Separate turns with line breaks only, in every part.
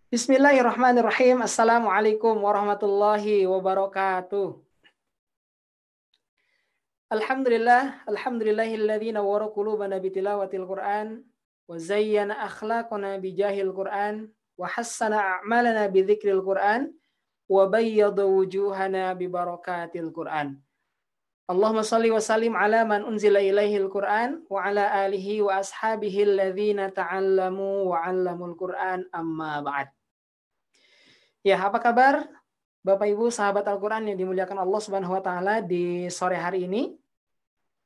Bismillahirrahmanirrahim. Assalamualaikum warahmatullahi wabarakatuh. Alhamdulillahilladzi nawwara qulubana bitilawatil Qur'an wa zayyana akhlaqana bijahil Qur'an wa hassana a'malana bidzikril Qur'an wa bayyada wujuhana bibarakatil Qur'an. Allahumma salli wa sallim ala man unzila ilaihil Qur'an wa ala alihi wa ashabihi alladzina ta'allamu wa 'allamul Qur'an amma ba'd. Ya, apa kabar Bapak Ibu sahabat Al-Quran yang dimuliakan Allah Subhanahu wa taala di sore hari ini?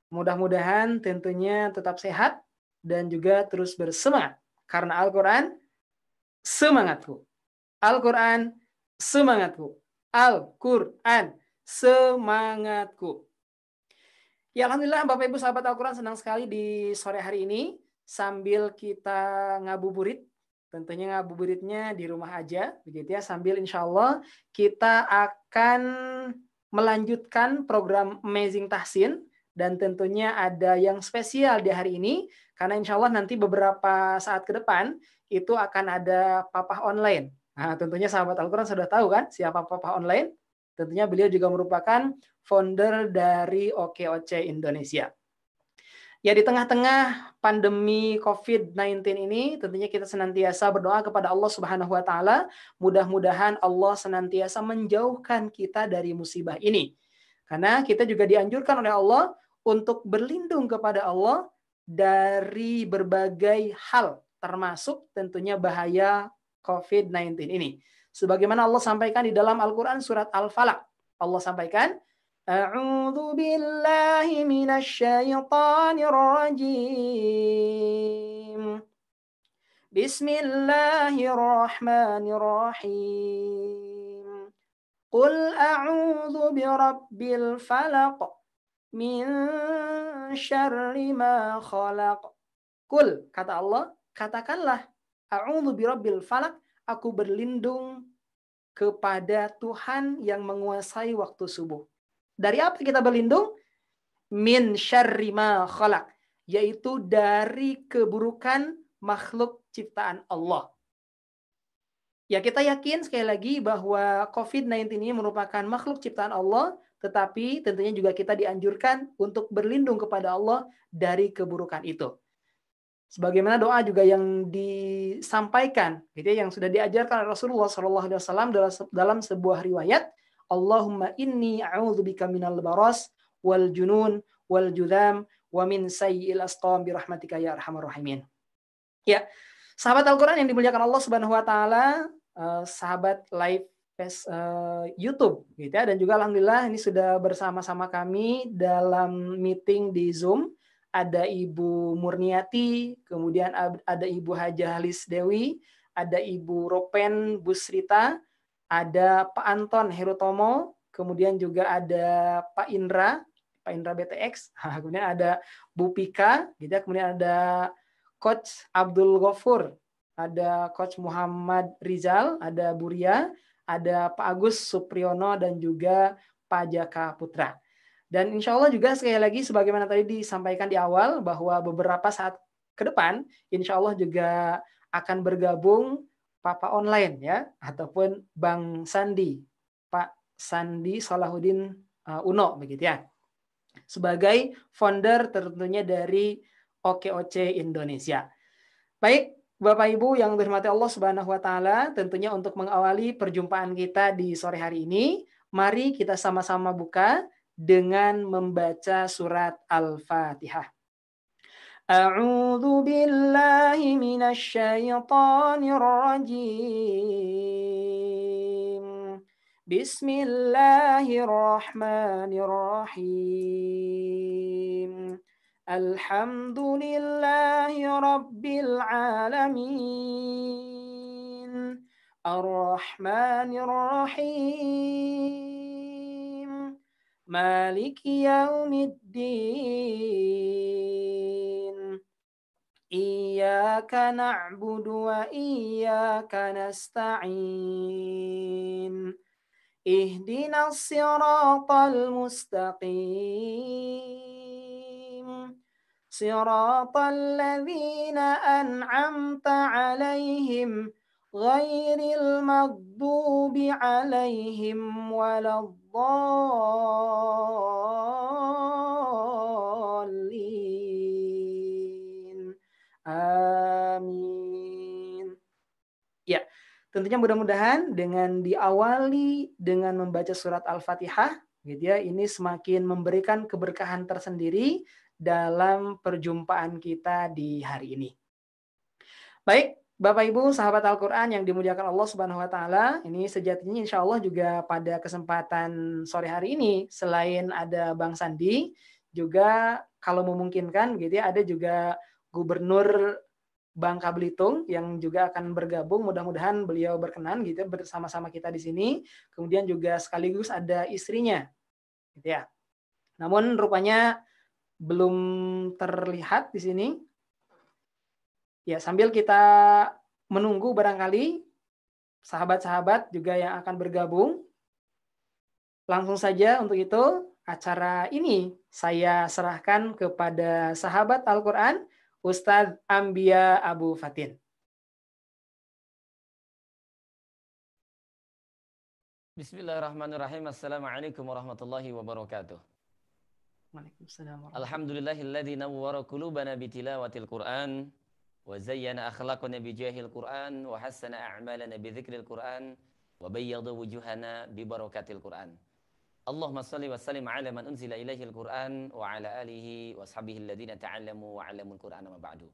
Mudah-mudahan tentunya tetap sehat dan juga terus bersemangat karena Al-Quran semangatku. Al-Quran semangatku. Al-Quran semangatku. Ya, alhamdulillah Bapak Ibu sahabat Al-Quran, senang sekali di sore hari ini sambil kita ngabuburit. Tentunya ngabuburitnya di rumah aja, begitu ya. Sambil insya Allah kita akan melanjutkan program Amazing Tahsin. Dan tentunya ada yang spesial di hari ini, karena insya Allah nanti beberapa saat ke depan itu akan ada Papa Online. Nah, tentunya sahabat Al-Quran sudah tahu kan siapa Papa Online? Tentunya beliau juga merupakan founder dari OKOC Indonesia. Ya, di tengah-tengah pandemi COVID-19 ini, tentunya kita senantiasa berdoa kepada Allah Subhanahu wa taala, mudah-mudahan Allah senantiasa menjauhkan kita dari musibah ini. Karena kita juga dianjurkan oleh Allah untuk berlindung kepada Allah dari berbagai hal, termasuk tentunya bahaya COVID-19 ini. Sebagaimana Allah sampaikan di dalam Al-Quran surat Al-Falaq. Allah sampaikan, A'udzu billahi minasy syaithanir rajim. Bismillahirrahmanirrahim. Qul a'udzu birabbil falaq min syarri ma khalaq. Qul, kata Allah, katakanlah, a'udzu birabbil falaq, aku berlindung kepada Tuhan yang menguasai waktu subuh. Dari apa kita berlindung? Min syarri ma khalaq, yaitu dari keburukan makhluk ciptaan Allah. Ya, kita yakin sekali lagi bahwa COVID-19 ini merupakan makhluk ciptaan Allah, tetapi tentunya juga kita dianjurkan untuk berlindung kepada Allah dari keburukan itu. Sebagaimana doa juga yang disampaikan, gitu ya, yang sudah diajarkan oleh Rasulullah SAW dalam sebuah riwayat, Allahumma inni a'udzubika minal baras wal junun wal judam wa min sayyi'il asqam bi rahmatika ya arhamar rahimin. Ya, sahabat Al-Qur'an yang dimuliakan Allah Subhanahu wa taala, sahabat live YouTube gitu ya, dan juga alhamdulillah ini sudah bersama-sama kami dalam meeting di Zoom. Ada Ibu Murniati, kemudian ada Ibu Hajah Halis Dewi, ada Ibu Ropen Busrita, ada Pak Anton Herutomo, kemudian juga ada Pak Indra BTX, kemudian ada Bu Pika, gitu ya, kemudian ada Coach Abdul Ghafur, ada Coach Muhammad Rizal, ada Bu Ria, ada Pak Agus Supriyono, dan juga Pak Jaka Putra. Dan insya Allah juga sekali lagi sebagaimana tadi disampaikan di awal bahwa beberapa saat ke depan insya Allah juga akan bergabung Papa Online ya, ataupun Bang Sandi, Pak Sandi Salahuddin Uno begitu ya, sebagai founder tentunya dari OKOC Indonesia. Baik, Bapak Ibu yang dirahmati Allah Subhanahu wa taala, tentunya untuk mengawali perjumpaan kita di sore hari ini, mari kita sama-sama buka dengan membaca surat Al-Fatihah. A'udzu billahi minasy syaithanir rajim. Bismillahirrahmanirrahim. Alhamdulillahi rabbil alamin. Ar-Rahmanir Rahim. Maliki yaumiddin. Iyyaka na'budu wa iyyaka nasta'in. Ihdinas siratal mustaqim. Siratal ladzina an'amta 'alaihim ghairil maghdubi alaihim waladdallin. Amin. Ya, tentunya mudah-mudahan dengan diawali dengan membaca surat Al-Fatihah, gitu ya, ini semakin memberikan keberkahan tersendiri dalam perjumpaan kita di hari ini. Baik, Bapak Ibu, sahabat Al-Quran yang dimuliakan Allah Subhanahu wa Ta'ala, ini sejatinya insya Allah juga pada kesempatan sore hari ini, selain ada Bang Sandi, juga kalau memungkinkan, gitu ya, ada juga Gubernur Bangka Belitung yang juga akan bergabung, mudah-mudahan beliau berkenan gitu bersama-sama kita di sini. Kemudian juga sekaligus ada istrinya, gitu ya. Namun rupanya belum terlihat di sini. Ya, sambil kita menunggu barangkali sahabat-sahabat juga yang akan bergabung, langsung saja untuk itu acara ini saya serahkan kepada sahabat Al-Quran, Ustadz Ambia Abu Fatin.
Bismillahirrahmanirrahim. Assalamualaikum warahmatullahi wabarakatuh.
Waalaikumsalam.
Alhamdulillahilladzi nawwara qulubana bitilawatil Qur'an wa zayyana akhlaqana bijahil Qur'an wa hassana a'malana bidzikril Qur'an wa bayyada wujuhana bibarakatil Qur'an. Allahumma shalli wa sallim ala man unzila ilaihil Qur'an wa ala alihi wa sahbihi alladhina ta'allamu wa 'allamul Qur'ana ma ba'du.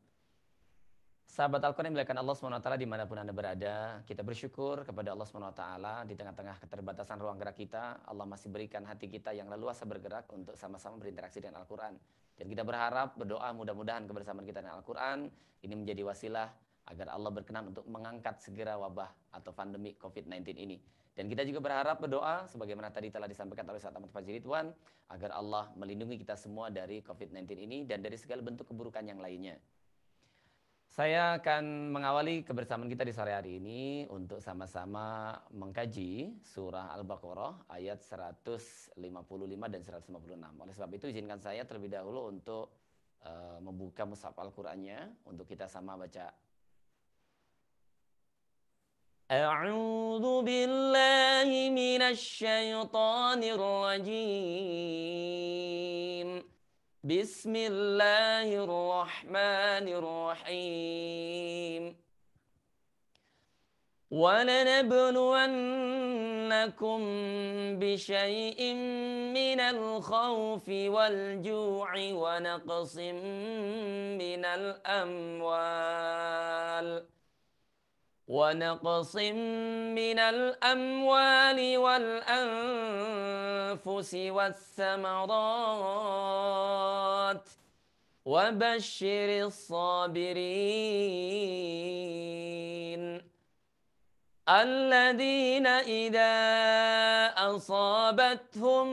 Sahabat Al-Quran yang dimuliakan Allah SWT dimanapun Anda berada, kita bersyukur kepada Allah SWT di tengah-tengah keterbatasan ruang gerak kita. Allah masih berikan hati kita yang leluasa bergerak untuk sama-sama berinteraksi dengan Al-Quran. Dan kita berharap, berdoa mudah-mudahan kebersamaan kita dengan Al-Quran ini menjadi wasilah agar Allah berkenan untuk mengangkat segera wabah atau pandemi COVID-19 ini. Dan kita juga berharap berdoa, sebagaimana tadi telah disampaikan oleh Ustaz Ahmad Fajri Ridwan, agar Allah melindungi kita semua dari COVID-19 ini dan dari segala bentuk keburukan yang lainnya. Saya akan mengawali kebersamaan kita di sore hari ini untuk sama-sama mengkaji surah Al-Baqarah ayat 155 dan 156. Oleh sebab itu izinkan saya terlebih dahulu untuk membuka mushaf Al-Qur'annya untuk kita sama baca. A'udzu billahi minasy syaithanir rajim. Bismillahirrahmanirrahim. وَلَنَبْلُوَنَّكُمْ بِشَيْءٍ مِّنَ الْخَوْفِ وَالْجُوعِ وَنَقْصٍ مِّنَ الْأَمْوَالِ وَالْأَنفُسِ وَالثَّمَرَاتِ وَبَشِّرِ الصَّابِرِينَ الَّذِينَ إِذَا أَصَابَتْهُم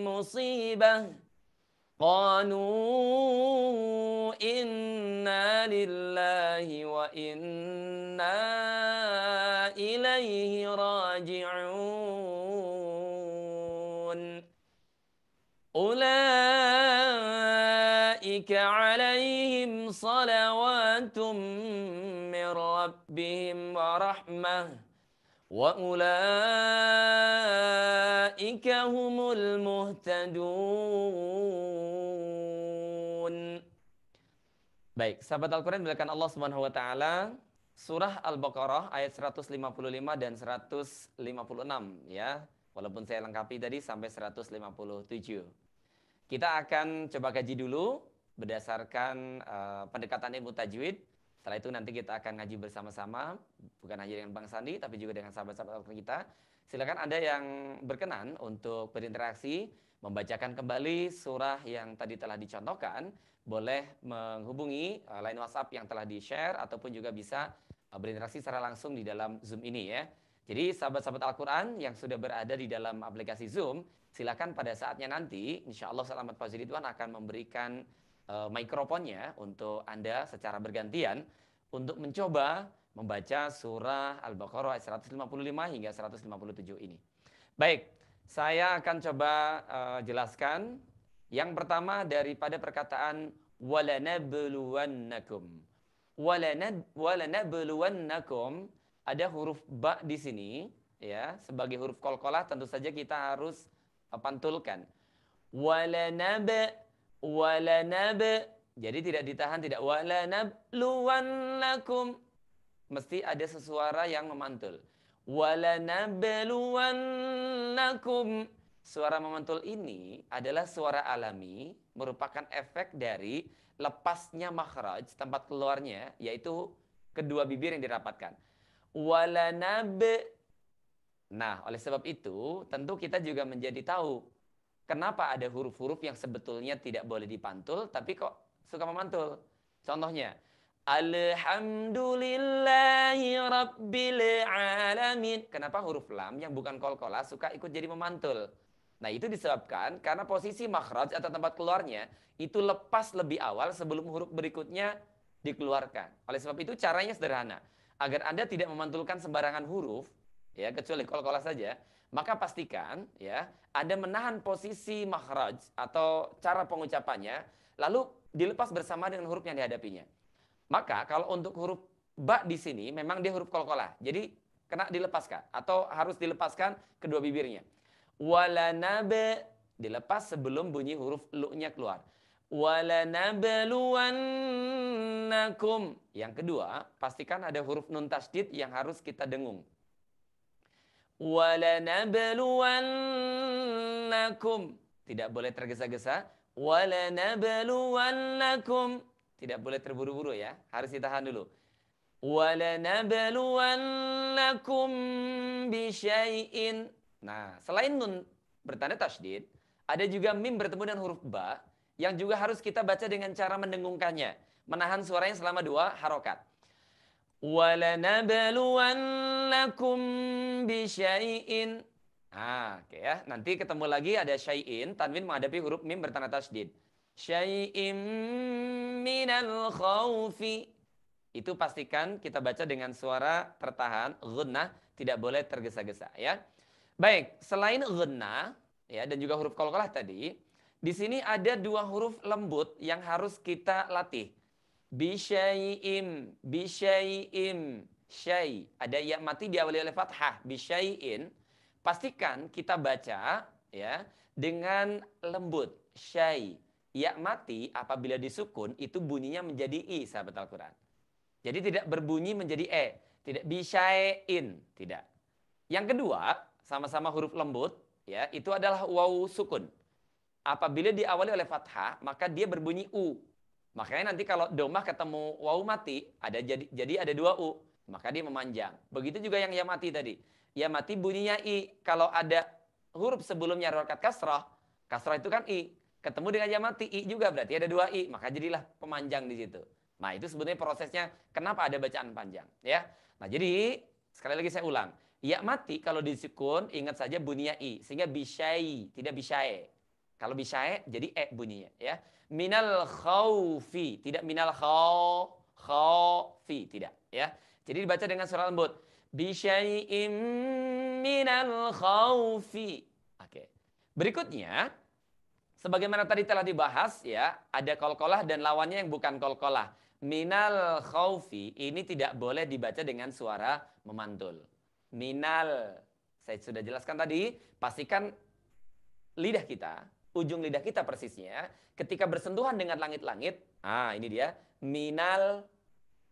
مُّصِيبَةٌ قَالُوا إِنَّا لِلَّهِ وَإِنَّا إِلَيْهِ رَاجِعُونَ أُولَئِكَ عَلَيْهِمْ صَلَوَاتٌ مِّن رَّبِّهِمْ وَرَحْمَةٌ وَأُولَئِكَ هُمُ الْمُهْتَدُونَ. Baik, sahabat Al-Quran dimuliakan Allah Subhanahu wa taala, surah Al-Baqarah ayat 155 dan 156 ya. Walaupun saya lengkapi tadi sampai 157. Kita akan coba kaji dulu berdasarkan pendekatan ilmu tajwid. Setelah itu nanti kita akan ngaji bersama-sama, bukan hanya dengan Bang Sandi, tapi juga dengan sahabat-sahabat kita. Silakan Anda yang berkenan untuk berinteraksi, membacakan kembali surah yang tadi telah dicontohkan, boleh menghubungi line WhatsApp yang telah di-share, ataupun juga bisa berinteraksi secara langsung di dalam Zoom ini ya. Jadi sahabat-sahabat Al-Quran yang sudah berada di dalam aplikasi Zoom, silakan pada saatnya nanti, insya Allah Ustaz Ahmad Fajri Ridwan akan memberikan mikrofonnya untuk Anda secara bergantian untuk mencoba membaca surah Al-Baqarah ayat 155 hingga 157 ini. Baik, saya akan coba jelaskan. Yang pertama daripada perkataan walanabluwannakum. walanabluwannakum, ada huruf ba di sini ya, sebagai huruf qalqalah tentu saja kita harus pantulkan. Walanab, jadi tidak ditahan, tidak walanabluwannakum, mesti ada sesuara yang memantul. Walanabluwannakum, suara memantul ini adalah suara alami, merupakan efek dari lepasnya makhraj, tempat keluarnya, yaitu kedua bibir yang dirapatkan. Walanab. Nah, oleh sebab itu, tentu kita juga menjadi tahu kenapa ada huruf-huruf yang sebetulnya tidak boleh dipantul, tapi kok suka memantul. Contohnya, Alhamdulillahi Rabbil Alamin. Kenapa huruf lam yang bukan qalqalah suka ikut jadi memantul? Nah, itu disebabkan karena posisi makhraj atau tempat keluarnya itu lepas lebih awal sebelum huruf berikutnya dikeluarkan. Oleh sebab itu caranya sederhana. Agar Anda tidak memantulkan sembarangan huruf, ya, kecuali qalqalah saja, maka pastikan ya Anda menahan posisi makhraj atau cara pengucapannya, lalu dilepas bersama dengan huruf yang dihadapinya. Maka kalau untuk huruf ba di sini memang dia huruf qalqalah. Jadi kena dilepaskan atau harus dilepaskan kedua bibirnya. Walanab, dilepas sebelum bunyi huruf lu-nya keluar. Walanabluwannakum. Yang kedua, pastikan ada huruf nun tasydid yang harus kita dengung. Walanabluwannakum. Tidak boleh tergesa-gesa. Walanabluwannakum. Tidak boleh terburu-buru ya. Harus ditahan dulu. Walanabluwannakum bisyai'in. Nah, selain nun bertanda tasydid, ada juga mim bertemu dengan huruf ba yang juga harus kita baca dengan cara mendengungkannya. Menahan suaranya selama 2 harokat. Walanabluwannakum bisyai'in. Nah, oke ya. Nanti ketemu lagi ada syai'in, tanwin menghadapi huruf mim bertanda tasydid. Syai'im minal khawfi. Itu pastikan kita baca dengan suara tertahan, ghunnah, tidak boleh tergesa-gesa ya. Baik, selain ghunnah ya dan juga huruf qalqalah tadi, di sini ada 2 huruf lembut yang harus kita latih. Bisyai'im, bisyai'im, syai. Ada ya mati diawali oleh fathah, bisyai'in. Pastikan kita baca ya dengan lembut, syai. Ya mati apabila disukun itu bunyinya menjadi i, sahabat Al-Quran. Jadi tidak berbunyi menjadi e, tidak bisyai'in, tidak. Yang kedua, sama-sama huruf lembut ya, itu adalah waw sukun. Apabila diawali oleh fathah, maka dia berbunyi u. Makanya nanti kalau domah ketemu waw mati, jadi ada 2 u, maka dia memanjang. Begitu juga yang ya mati tadi. Ya mati bunyinya i. Kalau ada huruf sebelumnya harokat kasrah, kasrah itu kan i. Ketemu dengan ya mati, i juga berarti ada 2 i, maka jadilah pemanjang di situ. Nah, itu sebetulnya prosesnya kenapa ada bacaan panjang, ya. Nah, jadi sekali lagi saya ulang. Ya mati kalau disukun ingat saja bunyinya i, sehingga bisyai, tidak bisyai. Kalau bisyai jadi e bunyinya, ya. Minal khaufi, tidak minal khaufi, tidak, ya. Jadi dibaca dengan suara lembut. Bisyai'im minal khaufi. Oke. Berikutnya, sebagaimana tadi telah dibahas ya, ada qalqalah dan lawannya yang bukan qalqalah. Minal khaufi ini tidak boleh dibaca dengan suara memantul. Minal, saya sudah jelaskan tadi, pastikan lidah kita, ujung lidah kita persisnya, ketika bersentuhan dengan langit-langit, ini dia, minal,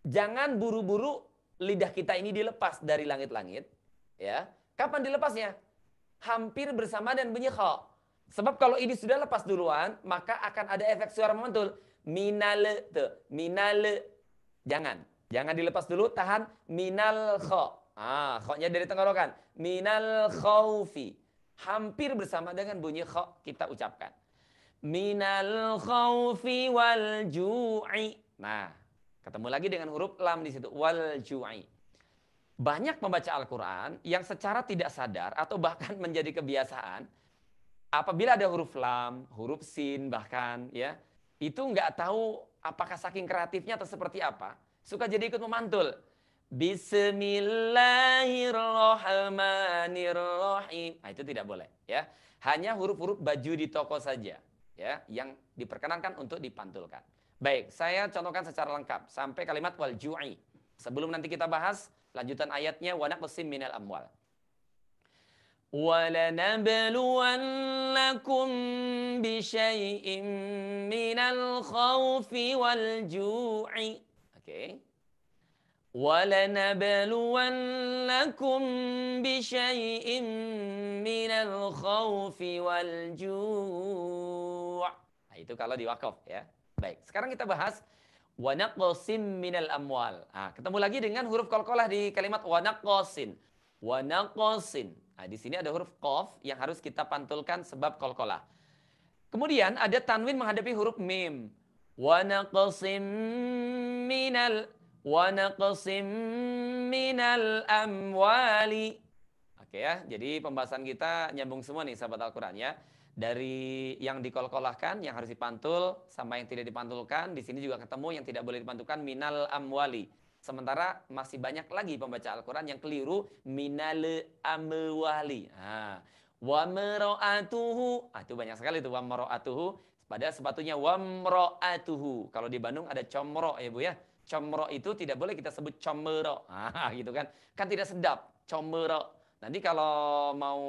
jangan buru-buru lidah kita ini dilepas dari langit-langit, ya. Kapan dilepasnya? Hampir bersama dan bunyi kha. Sebab kalau ini sudah lepas duluan, maka akan ada efek suara memantul. Minal, minal, jangan dilepas dulu, tahan, minal kha. Kha-nya dari tenggorokan. Minal khaufi. Hampir bersama dengan bunyi kha kita ucapkan. Minal khaufi wal ju'i. Nah, ketemu lagi dengan huruf lam di situ, wal ju'i. Banyak membaca Al-Quran yang secara tidak sadar atau bahkan menjadi kebiasaan, apabila ada huruf lam, huruf sin bahkan ya, itu nggak tahu apakah saking kreatifnya atau seperti apa, suka jadi ikut memantul. Bismillahirrahmanirrahim. Itu tidak boleh ya. Hanya huruf-huruf baju di toko saja ya yang diperkenankan untuk dipantulkan. Baik, saya contohkan secara lengkap sampai kalimat wal ju'i. Sebelum nanti kita bahas lanjutan ayatnya wa naqsim minal amwal. وَلَنَبْلُوَنَّكُمْ بِشَيْءٍ مِّنَ الْخَوْفِ وَالْجُوعِ. Oke. وَلَنَبْلُوَنَّكُمْ بِشَيْءٍ مِّنَ الْخَوْفِ وَالْجُوعِ. Nah, itu kalau di wakaf ya. Baik, sekarang kita bahas wa naqsim minal amwal. Nah, ketemu lagi dengan huruf qalqalah di kalimat wa naqsin. Wa naqsin. Nah, di sini ada huruf qaf yang harus kita pantulkan sebab qalqalah. Kemudian ada tanwin menghadapi huruf mim. Wa naqsim minal amwali. Oke ya, jadi pembahasan kita nyambung semua nih sahabat Al-Qur'an ya. Dari yang dikolkolahkan, yang harus dipantul, sama yang tidak dipantulkan. Di sini juga ketemu yang tidak boleh dipantulkan minal amwali. Sementara masih banyak lagi pembaca Al-Quran yang keliru minal amwali. Wa mero'atuhu. Itu banyak sekali itu wa mero'atuhu. Pada sepatunya wa mero'atuhu. Kalau di Bandung ada comro ya Bu ya. Comro itu tidak boleh kita sebut comero. Gitu kan. Kan tidak sedap. Comero. Nanti kalau mau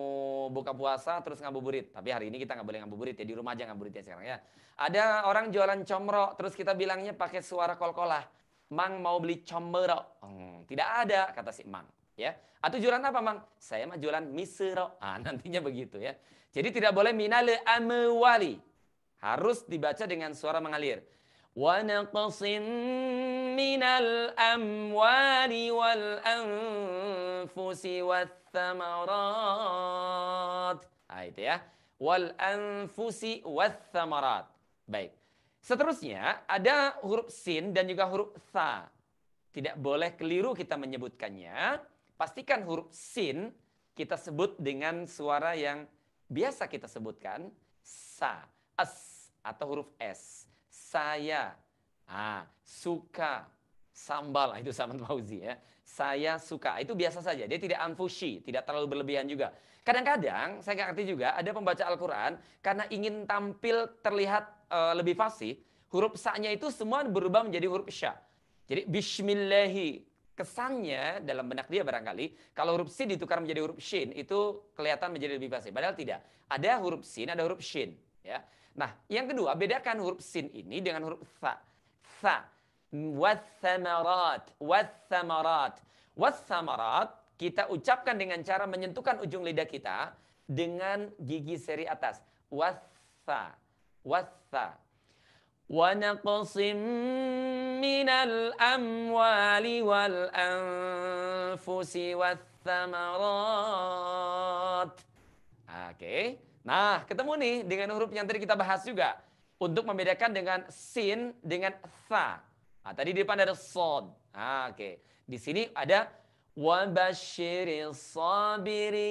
buka puasa terus ngabuburit. Tapi hari ini kita nggak boleh ngabuburit ya. Di rumah aja ngabuburitnya sekarang ya. Ada orang jualan comro. Terus kita bilangnya pakai suara kolkolah. Mang mau beli comero. Tidak ada kata si Mang. Ya. Atau jualan apa Mang? Saya mah jualan misero. Nantinya begitu ya. Jadi tidak boleh minal amwali. Harus dibaca dengan suara mengalir. Wa naqsim minal amwali wal anfusi wath thamarat. Itu ya. Wal anfusi wath thamarat. Baik. Seterusnya ada huruf sin dan juga huruf tha. Tidak boleh keliru kita menyebutkannya. Pastikan huruf sin kita sebut dengan suara yang biasa kita sebutkan. Sa, as, atau huruf s. Saya, suka, sambal. Itu Samad Fauzi ya. Saya suka. Itu biasa saja. Dia tidak anfusi, tidak terlalu berlebihan juga. Kadang-kadang, saya nggak ngerti juga, ada pembaca Al-Quran, karena ingin tampil terlihat lebih fasih, huruf sa-nya itu semua berubah menjadi huruf sya. Jadi bismillahi, kesannya dalam benak dia barangkali, kalau huruf sin ditukar menjadi huruf shin, itu kelihatan menjadi lebih fasih. Padahal tidak. Ada huruf sin, ada huruf shin. Ya. Nah, yang kedua, bedakan huruf sin ini dengan huruf tha. Tha. Wathamarat. Wathamarat. Wathamarat kita ucapkan dengan cara menyentuhkan ujung lidah kita dengan gigi seri atas. Watha. Watha. Wa naqsim minal amwali wal anfusi wathamarat. Oke. Nah, ketemu nih dengan huruf yang tadi kita bahas juga. Untuk membedakan dengan sin dengan tha. Tadi di depan ada sod. Oke. Di sini ada wabashiris sabirin.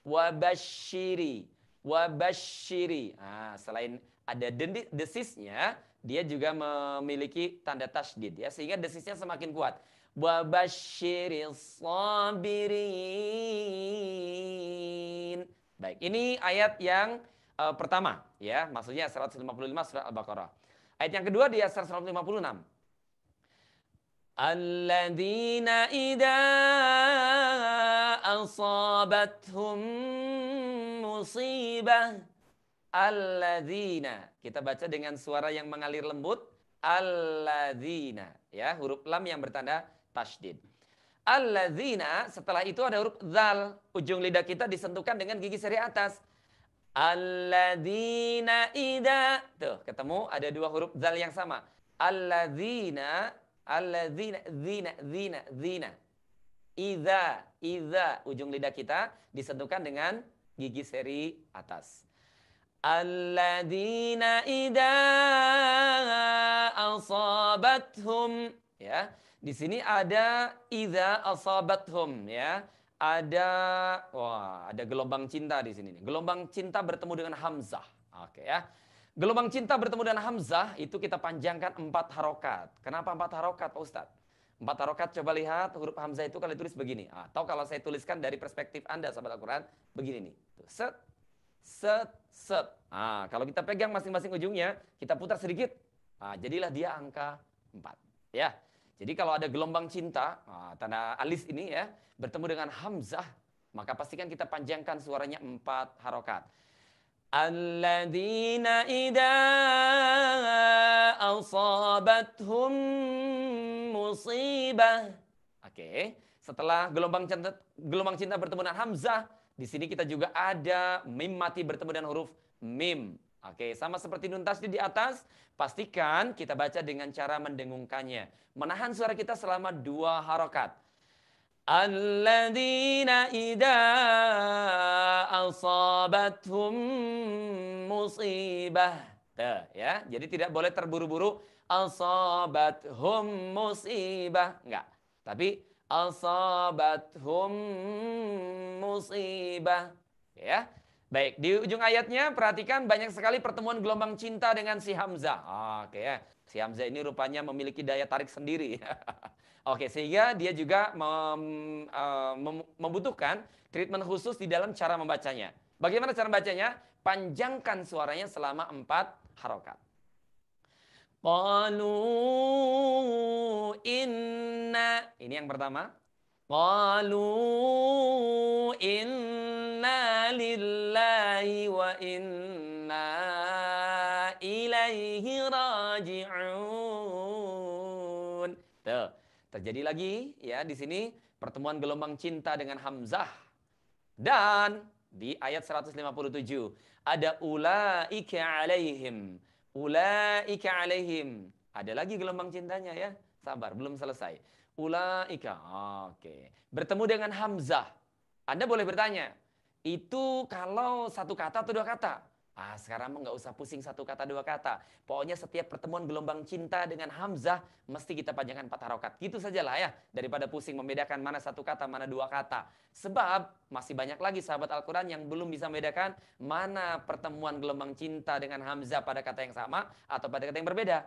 Wabashiri. Wabashiri. Selain ada desisnya, dia juga memiliki tanda tasydid ya, sehingga desisnya semakin kuat. Wabashiris sabirin. Baik, ini ayat yang pertama ya, maksudnya 155 surat Al-Baqarah. Ayat yang kedua di ayat 156. Alladzina idza asabathum musibah. Alladzina. Kita baca dengan suara yang mengalir lembut. Alladzina. Ya, huruf lam yang bertanda tasydid. Alladzina, setelah itu ada huruf dzal. Ujung lidah kita disentuhkan dengan gigi seri atas. Alladzina idza. Tuh, ketemu ada dua huruf dzal yang sama. Alladzina. Alladzina, zina, zina, zina. Idza, ujung lidah kita disentuhkan dengan gigi seri atas. Alladzina idza asabathum, ya. Di sini ada idza asabathum, ya. Ada gelombang cinta di sini nih. Gelombang cinta bertemu dengan hamzah. Oke ya. Gelombang cinta bertemu dengan hamzah itu kita panjangkan 4 harokat. Kenapa 4 harokat Pak Ustadz? 4 harokat coba lihat huruf hamzah itu kalau ditulis begini. Atau kalau saya tuliskan dari perspektif Anda sahabat Al-Quran, begini nih. Tuh, set, set, set. Nah, kalau kita pegang masing-masing ujungnya, kita putar sedikit, nah, jadilah dia angka 4. Ya. Jadi kalau ada gelombang cinta, nah, tanda alis ini ya, bertemu dengan hamzah, maka pastikan kita panjangkan suaranya 4 harokat. Alladzina idza asabathum musibah. Oke, setelah gelombang cinta bertemu dengan hamzah, di sini kita juga ada mim mati bertemu dengan huruf mim. Oke, sama seperti nun tasdid di atas, pastikan kita baca dengan cara mendengungkannya. Menahan suara kita selama 2 harokat. Alladzina idza asabathum musibah. Tuh, ya. Jadi tidak boleh terburu-buru asabathum musibah, enggak. Tapi asabathum musibah, ya. Baik, di ujung ayatnya perhatikan banyak sekali pertemuan gelombang cinta dengan si hamzah. Oke ya. Si hamzah ini rupanya memiliki daya tarik sendiri. Oke, sehingga dia juga membutuhkan treatment khusus di dalam cara membacanya. Bagaimana cara membacanya? Panjangkan suaranya selama 4 harokat. Qalu inna. Ini yang pertama. Qalu inna lillahi wa inna ilaihi raji'un. Tuh. Terjadi lagi ya di sini pertemuan gelombang cinta dengan hamzah. Dan di ayat 157 ada ulaika alaihim. Ulaika alaihim. Ada lagi gelombang cintanya ya. Sabar, belum selesai. Ulaika. Oke. Bertemu dengan hamzah. Anda boleh bertanya, itu kalau 1 kata atau 2 kata? Sekarang nggak usah pusing 1 kata 2 kata. Pokoknya setiap pertemuan gelombang cinta dengan hamzah mesti kita panjangkan 4 harokat. Gitu sajalah ya, daripada pusing membedakan mana 1 kata, mana 2 kata. Sebab masih banyak lagi sahabat Al-Quran yang belum bisa membedakan mana pertemuan gelombang cinta dengan hamzah pada kata yang sama atau pada kata yang berbeda.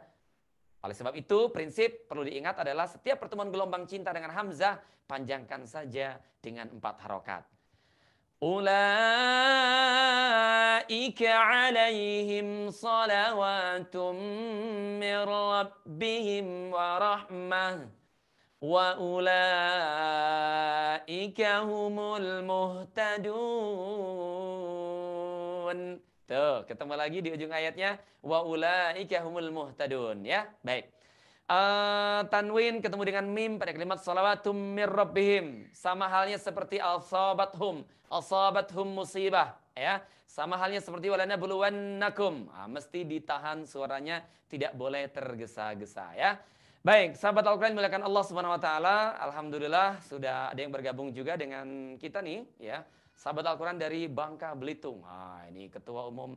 Oleh sebab itu, prinsip perlu diingat adalah setiap pertemuan gelombang cinta dengan hamzah panjangkan saja dengan 4 harokat. Ulaika alaihim salawatum min rabbihim wa rahmah wa ulaika humul muhtadun. Tuh, ketemu lagi di ujung ayatnya wa ulaika humul muhtadun ya. Baik. Tanwin ketemu dengan mim pada kalimat salawatum mir rabbihim, sama halnya seperti asabathum musibah ya, sama halnya seperti walanabluwannakum. Mesti ditahan suaranya, tidak boleh tergesa-gesa ya. Baik, sahabat Al-Quran dimuliakan Allah Subhanahu wa taala, alhamdulillah sudah ada yang bergabung juga dengan kita nih ya. Sahabat Al-Quran dari Bangka Belitung. Ini ketua umum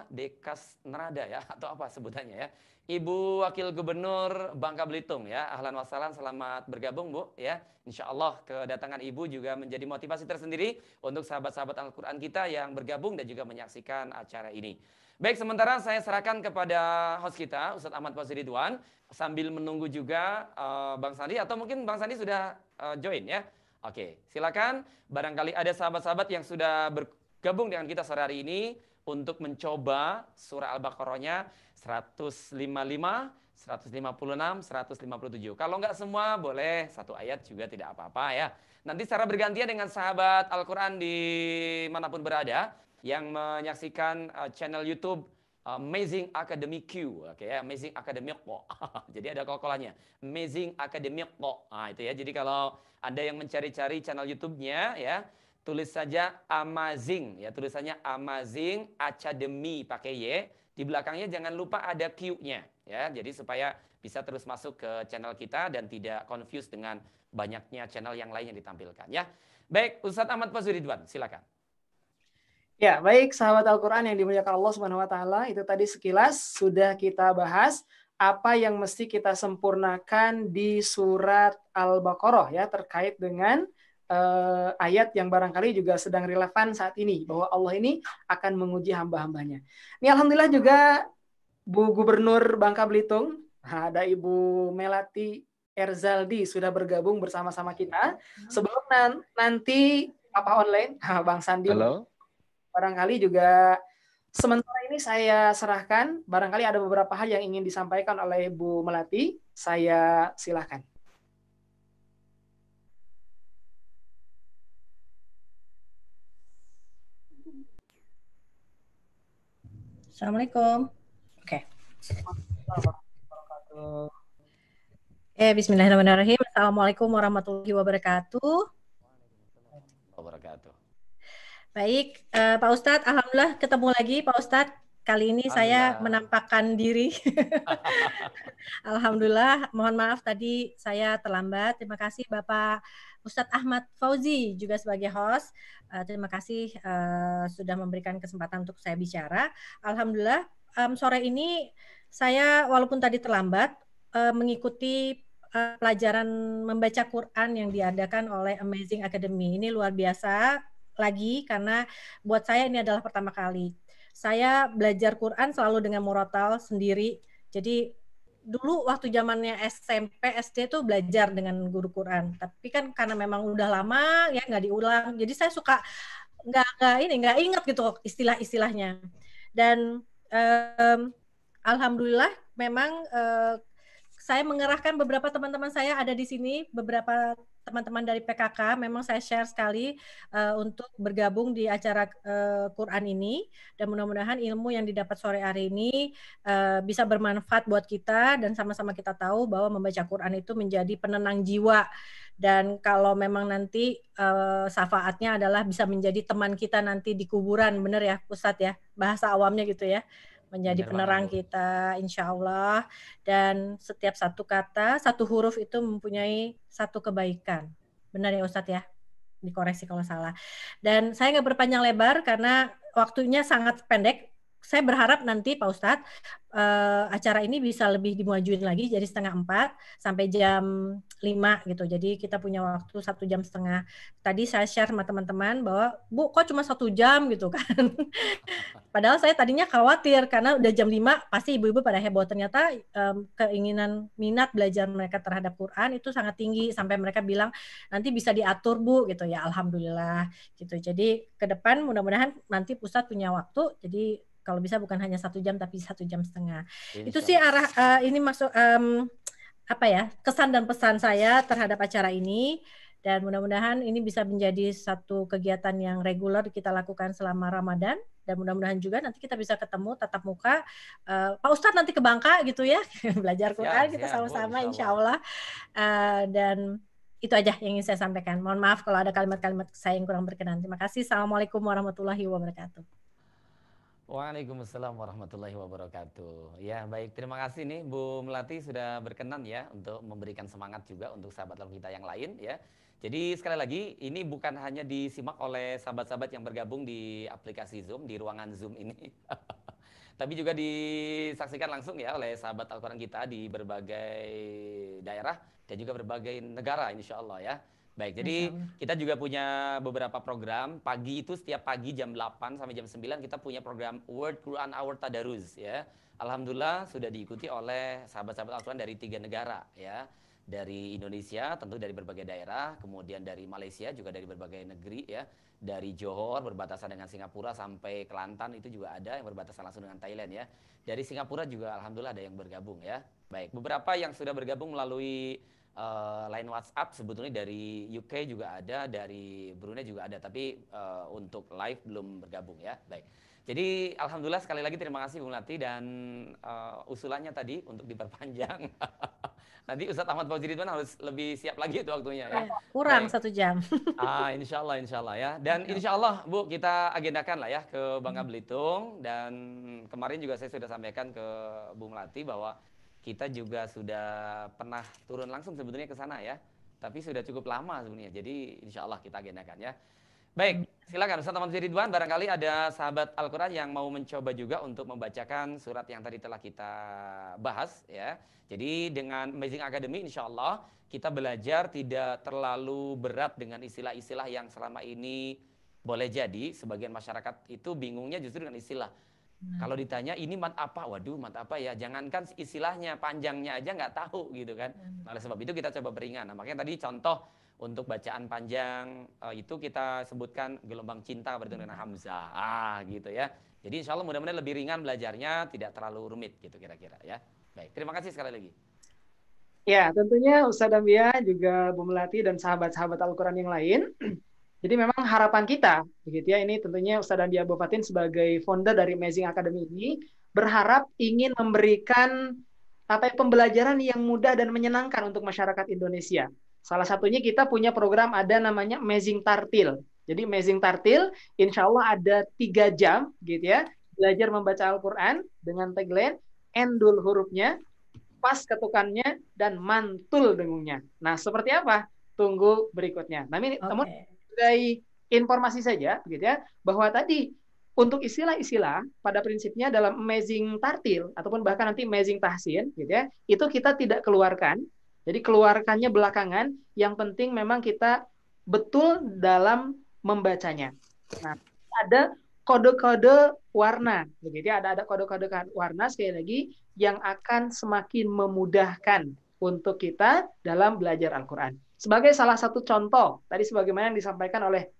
Dekas Nerada ya, atau apa sebutannya ya. Ibu Wakil Gubernur Bangka Belitung ya. Ahlan wa sahlan, selamat bergabung Bu ya. Insya Allah kedatangan Ibu juga menjadi motivasi tersendiri untuk sahabat-sahabat Al-Quran kita yang bergabung dan juga menyaksikan acara ini. Baik, sementara saya serahkan kepada host kita Ustadz Ahmad Fauzi Ridwan sambil menunggu juga Bang Sandi, atau mungkin Bang Sandi sudah join ya. Oke, silakan. Barangkali ada sahabat-sahabat yang sudah bergabung dengan kita sore hari ini untuk mencoba surah Al-Baqarahnya 155, 156, 157. Kalau nggak semua boleh 1 ayat juga tidak apa-apa ya. Nanti secara bergantian dengan sahabat Al-Quran dimanapun berada yang menyaksikan channel YouTube Amazing Academy Q, oke ya, Amazing Academy kok. Jadi ada kol-kolannya, Amazing Academy kok. Itu ya. Jadi kalau Anda yang mencari-cari channel YouTube-nya ya, tulis saja Amazing ya, tulisannya Amazing Academy pakai Y. Di belakangnya jangan lupa ada Q-nya ya. Jadi supaya bisa terus masuk ke channel kita dan tidak confused dengan banyaknya channel yang lain yang ditampilkan ya. Baik, Ustadz Ahmad Fauzi Ridwan, silakan.
Ya, baik sahabat Al-Quran yang dimuliakan Allah Subhanahu wa taala, itu tadi sekilas sudah kita bahas apa yang mesti kita sempurnakan di surat Al-Baqarah ya, terkait dengan ayat yang barangkali juga sedang relevan saat ini, bahwa Allah ini akan menguji hamba-hambanya. Ini alhamdulillah juga Bu Gubernur Bangka Belitung, ada Ibu Melati Erzaldi sudah bergabung bersama-sama kita. Sebelum nanti online, Bang Sandi.
Halo.
barangkali juga sementara ini saya serahkan, barangkali ada beberapa hal yang ingin disampaikan oleh Bu Melati, saya silahkan.
Assalamualaikum. Oke. Bismillahirrahmanirrahim. Assalamualaikum warahmatullahi wabarakatuh. Baik, Pak Ustadz, alhamdulillah ketemu lagi Pak Ustadz. Kali ini saya menampakkan diri. Alhamdulillah, mohon maaf tadi saya terlambat. Terima kasih Bapak Ustadz Ahmad Fauzi juga sebagai host. Terima kasih sudah memberikan kesempatan untuk saya bicara. Alhamdulillah, sore ini saya walaupun tadi terlambat mengikuti pelajaran membaca Quran yang diadakan oleh Amazing Academy. Ini luar biasa lagi karena buat saya ini adalah pertama kali. Saya belajar Quran selalu dengan murotal sendiri. Jadi dulu waktu zamannya SMP, SD tuh belajar dengan guru Quran. Tapi kan karena memang udah lama ya nggak diulang. Jadi saya suka nggak ingat gitu istilah-istilahnya. Dan alhamdulillah memang saya mengerahkan beberapa teman-teman saya ada di sini, beberapa teman-teman dari PKK, memang saya share sekali untuk bergabung di acara Quran ini, dan mudah-mudahan ilmu yang didapat sore hari ini bisa bermanfaat buat kita, dan sama-sama kita tahu bahwa membaca Quran itu menjadi penenang jiwa, dan kalau memang nanti syafaatnya adalah bisa menjadi teman kita nanti di kuburan, benar ya Ustadz ya, bahasa awamnya gitu ya, menjadi penerang kita insya Allah, dan setiap satu kata, satu huruf itu mempunyai satu kebaikan. Benar ya Ustadz ya? Dikoreksi kalau salah. Dan saya nggak berpanjang lebar karena waktunya sangat pendek. Saya berharap nanti Pak Ustadz acara ini bisa lebih dimajuin lagi jadi 3:30 sampai jam 5 gitu. Jadi kita punya waktu 1,5 jam. Tadi saya share sama teman-teman bahwa Bu kok cuma 1 jam gitu kan. Padahal saya tadinya khawatir karena udah jam 5 pasti ibu-ibu pada heboh. Ternyata keinginan minat belajar mereka terhadap Quran itu sangat tinggi sampai mereka bilang nanti bisa diatur Bu gitu ya. Alhamdulillah gitu. Jadi ke depan mudah-mudahan nanti pusat punya waktu. Jadi kalau bisa bukan hanya 1 jam tapi 1,5 jam. Itu sih arah ini maksud apa ya, kesan dan pesan saya terhadap acara ini, dan mudah-mudahan ini bisa menjadi satu kegiatan yang reguler kita lakukan selama Ramadan, dan mudah-mudahan juga nanti kita bisa ketemu tatap muka. Pak Ustadz nanti ke Bangka gitu ya, belajar Quran kita sama-sama insya Allah. Dan itu aja yang ingin saya sampaikan. Mohon maaf kalau ada kalimat-kalimat saya yang kurang berkenan. Terima kasih. Assalamualaikum warahmatullahi wabarakatuh.
Waalaikumsalam warahmatullahi wabarakatuh. Ya baik, terima kasih nih Bu Melati sudah berkenan ya untuk memberikan semangat juga untuk sahabat kita yang lain ya. Jadi sekali lagi ini bukan hanya disimak oleh sahabat-sahabat yang bergabung di aplikasi Zoom, di ruangan Zoom ini. Tapi juga disaksikan langsung ya oleh sahabat Al-Quran kita di berbagai daerah dan juga berbagai negara insya Allah ya. Baik, jadi kita juga punya beberapa program. Pagi itu setiap pagi jam 8 sampai jam 9 kita punya program World Quran Hour Tadarus ya. Alhamdulillah sudah diikuti oleh sahabat-sahabat Al-Quran dari 3 negara ya. Dari Indonesia, tentu dari berbagai daerah, kemudian dari Malaysia juga dari berbagai negeri ya. Dari Johor berbatasan dengan Singapura sampai Kelantan itu juga ada yang berbatasan langsung dengan Thailand ya. Dari Singapura juga alhamdulillah ada yang bergabung ya. Baik, beberapa yang sudah bergabung melalui line WhatsApp sebetulnya dari UK juga ada, dari Brunei juga ada, tapi untuk live belum bergabung ya. Baik. Jadi alhamdulillah sekali lagi terima kasih Bu Melati, dan usulannya tadi untuk diperpanjang. Nanti Ustadz Ahmad Fauzi Ridwan harus lebih siap lagi itu waktunya ya.
Kurang 1 jam.
Insya Allah ya. Dan insya Allah Bu kita agendakan lah ya ke Bangka Belitung, dan kemarin juga saya sudah sampaikan ke Bu Melati bahwa kita juga sudah pernah turun langsung sebetulnya ke sana ya. Tapi sudah cukup lama sebenarnya. Jadi insya Allah kita agendakan ya. Baik, silakan Ustadz Ahmad Fauzi Ridwan, barangkali ada sahabat Al-Quran yang mau mencoba juga untuk membacakan surat yang tadi telah kita bahas ya. Jadi dengan Amazing Academy insya Allah kita belajar tidak terlalu berat dengan istilah-istilah yang selama ini boleh jadi sebagian masyarakat itu bingungnya justru dengan istilah. Kalau ditanya ini mat apa, waduh mat apa ya, jangankan istilahnya, panjangnya aja nggak tahu gitu kan. Oleh sebab itu kita coba beringan. Nah, makanya tadi contoh Untuk bacaan panjang itu kita sebutkan gelombang cinta bertemu dengan hamzah. Gitu ya. Jadi insya Allah mudah-mudahan lebih ringan belajarnya, tidak terlalu rumit gitu kira-kira ya. Baik, terima kasih sekali lagi.
Ya, tentunya Ustadz Ambia juga Bu Melati dan sahabat-sahabat Al-Quran yang lain. Jadi memang harapan kita, begitu ya, ini tentunya Ustadz Ambia Abu Fatin sebagai founder dari Amazing Academy ini berharap ingin memberikan pembelajaran yang mudah dan menyenangkan untuk masyarakat Indonesia. Salah satunya kita punya program ada namanya Amazing Tartil. Jadi Amazing Tartil, insya Allah ada 3 jam, gitu ya, belajar membaca Al-Quran dengan tagline endul hurufnya, pas ketukannya, dan mantul dengungnya. Nah, seperti apa? Tunggu berikutnya. Namun sebagai informasi saja, begitu ya, bahwa tadi untuk istilah-istilah pada prinsipnya dalam Amazing Tartil ataupun bahkan nanti Amazing Tahsin, gitu ya, itu kita tidak keluarkan. Jadi keluarkannya belakangan. Yang penting memang kita betul dalam membacanya. Nah, ada kode-kode warna, begitu ya, ada kode-kode warna sekali lagi yang akan semakin memudahkan untuk kita dalam belajar Al-Quran. Sebagai salah satu contoh, tadi sebagaimana yang disampaikan oleh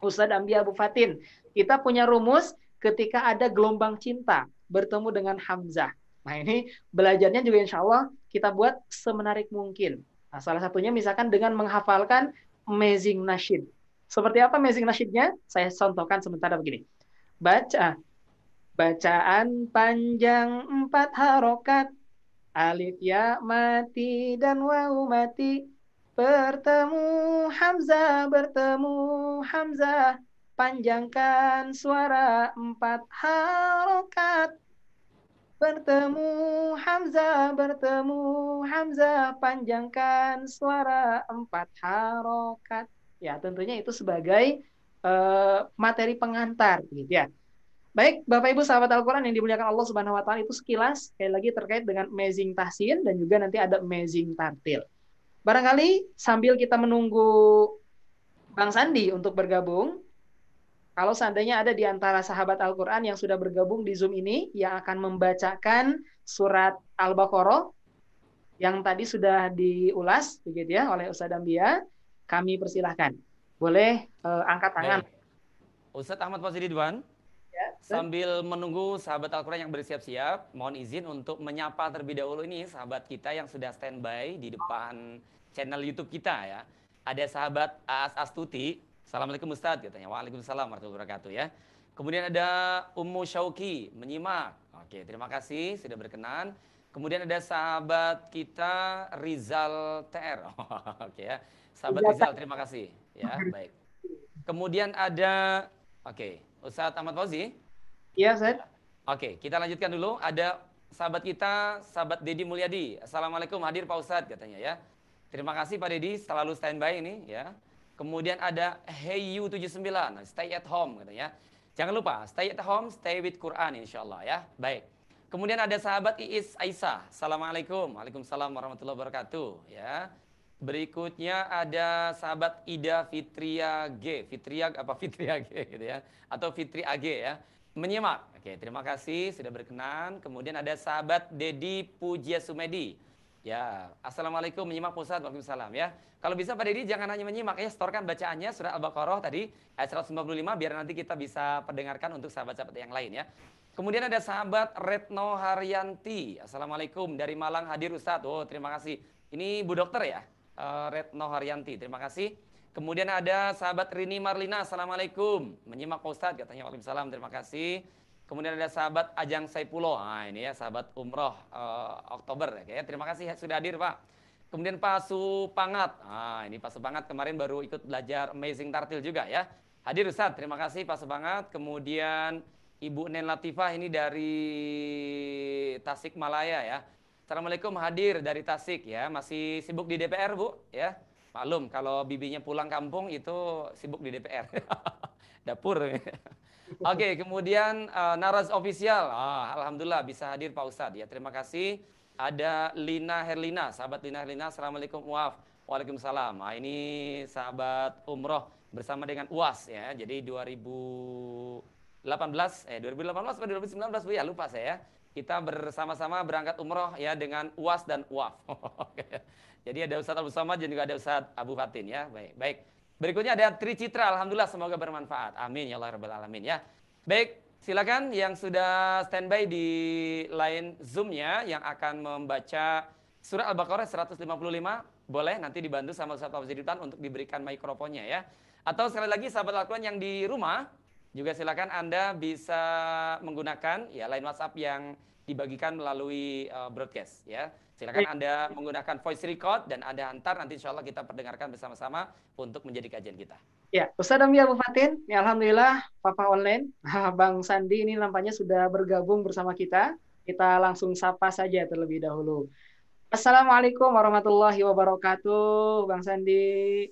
Ustadz Ambia Abu Fatin, kita punya rumus ketika ada gelombang cinta bertemu dengan hamzah. Nah, ini belajarnya juga insya Allah kita buat semenarik mungkin. Nah, salah satunya misalkan dengan menghafalkan Amazing Nasyid. Seperti apa Amazing Nasyidnya? Saya contohkan sementara begini. Bacaan panjang 4 harokat, alif ya mati dan waw mati, bertemu hamzah, panjangkan suara 4 harokat, bertemu hamzah, panjangkan suara 4 harokat. Ya, tentunya itu sebagai materi pengantar, gitu ya. Baik, Bapak Ibu sahabat Al-Quran yang dimuliakan Allah Subhanahu wa taala, itu sekilas sekali lagi terkait dengan Amazing Tahsin dan juga nanti ada Amazing Tartil. Barangkali sambil kita menunggu Bang Sandi untuk bergabung, kalau seandainya ada di antara sahabat Al-Quran yang sudah bergabung di Zoom ini yang akan membacakan surat Al-Baqarah yang tadi sudah diulas begitu ya oleh Ustadz Ambia, kami persilahkan. Boleh angkat tangan.
Ustadz Ahmad Fauzi Ridwan. Sambil menunggu sahabat Al-Quran yang bersiap-siap, mohon izin untuk menyapa terlebih dahulu ini sahabat kita yang sudah standby di depan channel YouTube kita ya. Ada sahabat Aas Astuti, Assalamualaikum Ustadz katanya. Waalaikumsalam warahmatullahi wabarakatuh ya. Kemudian ada Ummu Syauki menyimak. Oke, terima kasih sudah berkenan. Kemudian ada sahabat kita Rizal TR. Oke ya. Sahabat Rizal, terima kasih ya. Baik. Kemudian ada Ustadz Ahmad Fauzi.
Iya, Ustaz.
Oke, kita lanjutkan dulu. Ada sahabat kita, sahabat Dedi Mulyadi. Assalamualaikum, hadir Pak Ustadz katanya ya. Terima kasih Pak Dedi, selalu standby ini ya. Kemudian ada Heyu79, stay at home katanya. Jangan lupa, stay at home, stay with Quran insyaallah ya. Baik. Kemudian ada sahabat Iis Aisyah. Assalamualaikum. Waalaikumsalam warahmatullahi wabarakatuh ya. Berikutnya ada sahabat Ida Fitria G. Fitria G gitu ya. Atau Fitri AG ya. Menyimak. Oke, terima kasih sudah berkenan. Kemudian ada sahabat Dedi Pujia Sumedi. Ya, Assalamualaikum, menyimak Ustaz. Waalaikumsalam ya. Kalau bisa Pak Dedi jangan hanya menyimak ya, setorkan bacaannya surat Al-Baqarah tadi ayat 155 biar nanti kita bisa pendengarkan untuk sahabat-sahabat yang lain ya. Kemudian ada sahabat Retno Haryanti. Assalamualaikum, dari Malang hadir Ustaz. Oh, terima kasih. Ini Bu Dokter ya? Retno Haryanti, terima kasih. Kemudian ada sahabat Rini Marlina, Assalamualaikum. Menyimak Pak Ustadz, katanya Waalaikumsalam, terima kasih. Kemudian ada sahabat Ajang Saipulo, nah ini ya sahabat umroh Oktober ya. Terima kasih sudah hadir Pak. Kemudian Pak Supangat, nah ini Pak Supangat kemarin baru ikut belajar Amazing Tartil juga ya. Hadir Ustadz, terima kasih Pak Supangat. Kemudian Ibu Nen Latifah ini dari Tasikmalaya ya. Assalamualaikum, hadir dari Tasik ya. Masih sibuk di DPR Bu ya. Maklum kalau bibinya pulang kampung itu sibuk di DPR. Dapur. Oke, kemudian Naraz Official. Alhamdulillah bisa hadir Pak Ustadz ya. Terima kasih. Ada Lina Herlina, sahabat Lina Herlina. Assalamualaikum Waalaikumsalam. Nah, ini sahabat umroh bersama dengan UAS ya. Jadi 2018 atau 2019 Bu ya, lupa saya ya. kita bersama-sama berangkat umroh ya dengan UAS dan UAF. Jadi ada Ustadz Abu Somad dan juga ada Ustadz Abu Fatin ya. Baik. Berikutnya ada Tri Citra, alhamdulillah semoga bermanfaat. Amin ya Allah rabbal alamin ya. Baik, silakan yang sudah standby di line Zoom-nya yang akan membaca surah Al-Baqarah 155, boleh nanti dibantu sama Ustadz Fauzi Ditan untuk diberikan mikrofonnya ya. Atau sekali lagi sahabat Al-Quran yang di rumah juga silakan Anda bisa menggunakan ya line WhatsApp yang dibagikan melalui broadcast ya. Silakan Anda menggunakan voice record dan Anda hantar, nanti insya Allah kita perdengarkan bersama-sama untuk menjadi kajian kita.
Ya, Ustadz Amir Abu Fatin, ya alhamdulillah Papa online, Bang Sandi ini nampaknya sudah bergabung bersama kita. Kita langsung sapa saja terlebih dahulu. Assalamualaikum warahmatullahi wabarakatuh, Bang Sandi.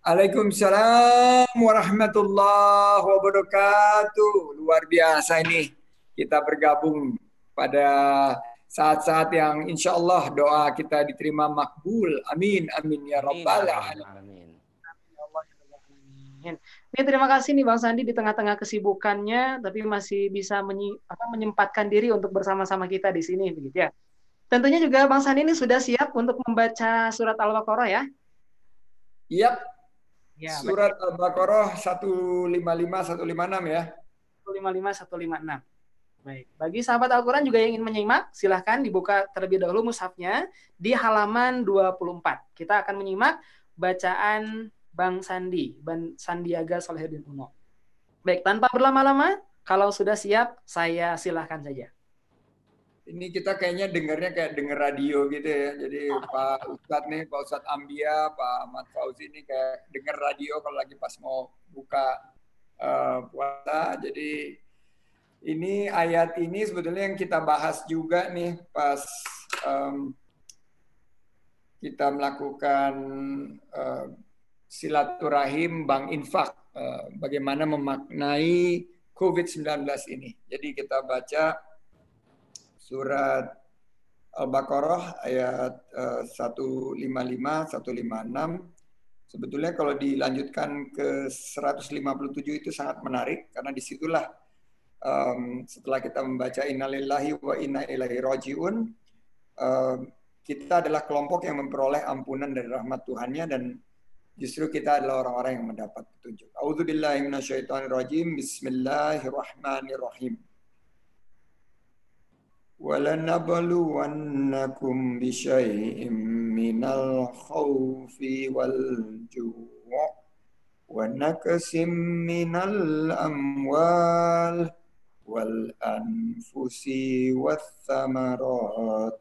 Waalaikumsalam warahmatullahi wabarakatuh. Luar biasa ini kita bergabung pada saat-saat yang insya Allah doa kita diterima makbul. Amin, amin ya rabbal alamin.
Ini terima kasih nih Bang Sandi di tengah-tengah kesibukannya, tapi masih bisa menyempatkan diri untuk bersama-sama kita di sini, begitu ya. Tentunya juga Bang Sandi ini sudah siap untuk membaca surat Al-Baqarah ya?
Yap.
Ya,
surat Al-Baqarah 155, 156 ya.
155, 156. Baik, bagi sahabat Al-Quran juga yang ingin menyimak, silahkan dibuka terlebih dahulu mushafnya di halaman 24. Kita akan menyimak bacaan Bang Sandi, Bang Sandiaga Salahuddin Uno. Baik, tanpa berlama-lama, kalau sudah siap, saya silahkan saja.
Ini kita kayaknya dengarnya kayak denger radio gitu ya. Jadi Pak Ustadz nih, Pak Ustadz Ambia, Pak Ahmad Fauzi ini kayak denger radio kalau lagi pas mau buka puasa. Jadi ini ayat ini sebetulnya yang kita bahas juga nih pas kita melakukan silaturahim Bank Infak, bagaimana memaknai COVID-19 ini. Jadi kita baca surat Al-Baqarah ayat 155, 156. Sebetulnya kalau dilanjutkan ke 157 itu sangat menarik karena disitulah setelah kita membaca innalillahi wa inna ilaihi rajiun, kita adalah kelompok yang memperoleh ampunan dari rahmat Tuhannya dan justru kita adalah orang-orang yang mendapat petunjuk. A'udzubillahi minasyaitonirrajim. Bismillahirrahmanirrahim. وَلَنَبْلُوَنَّكُمْ بِشَيْءٍ مِّنَ الْخَوْفِ وَالْجُوعِ وَنَقْصٍ مِّنَ الْأَمْوَالِ وَالْأَنفُسِ وَالثَّمَرَاتِ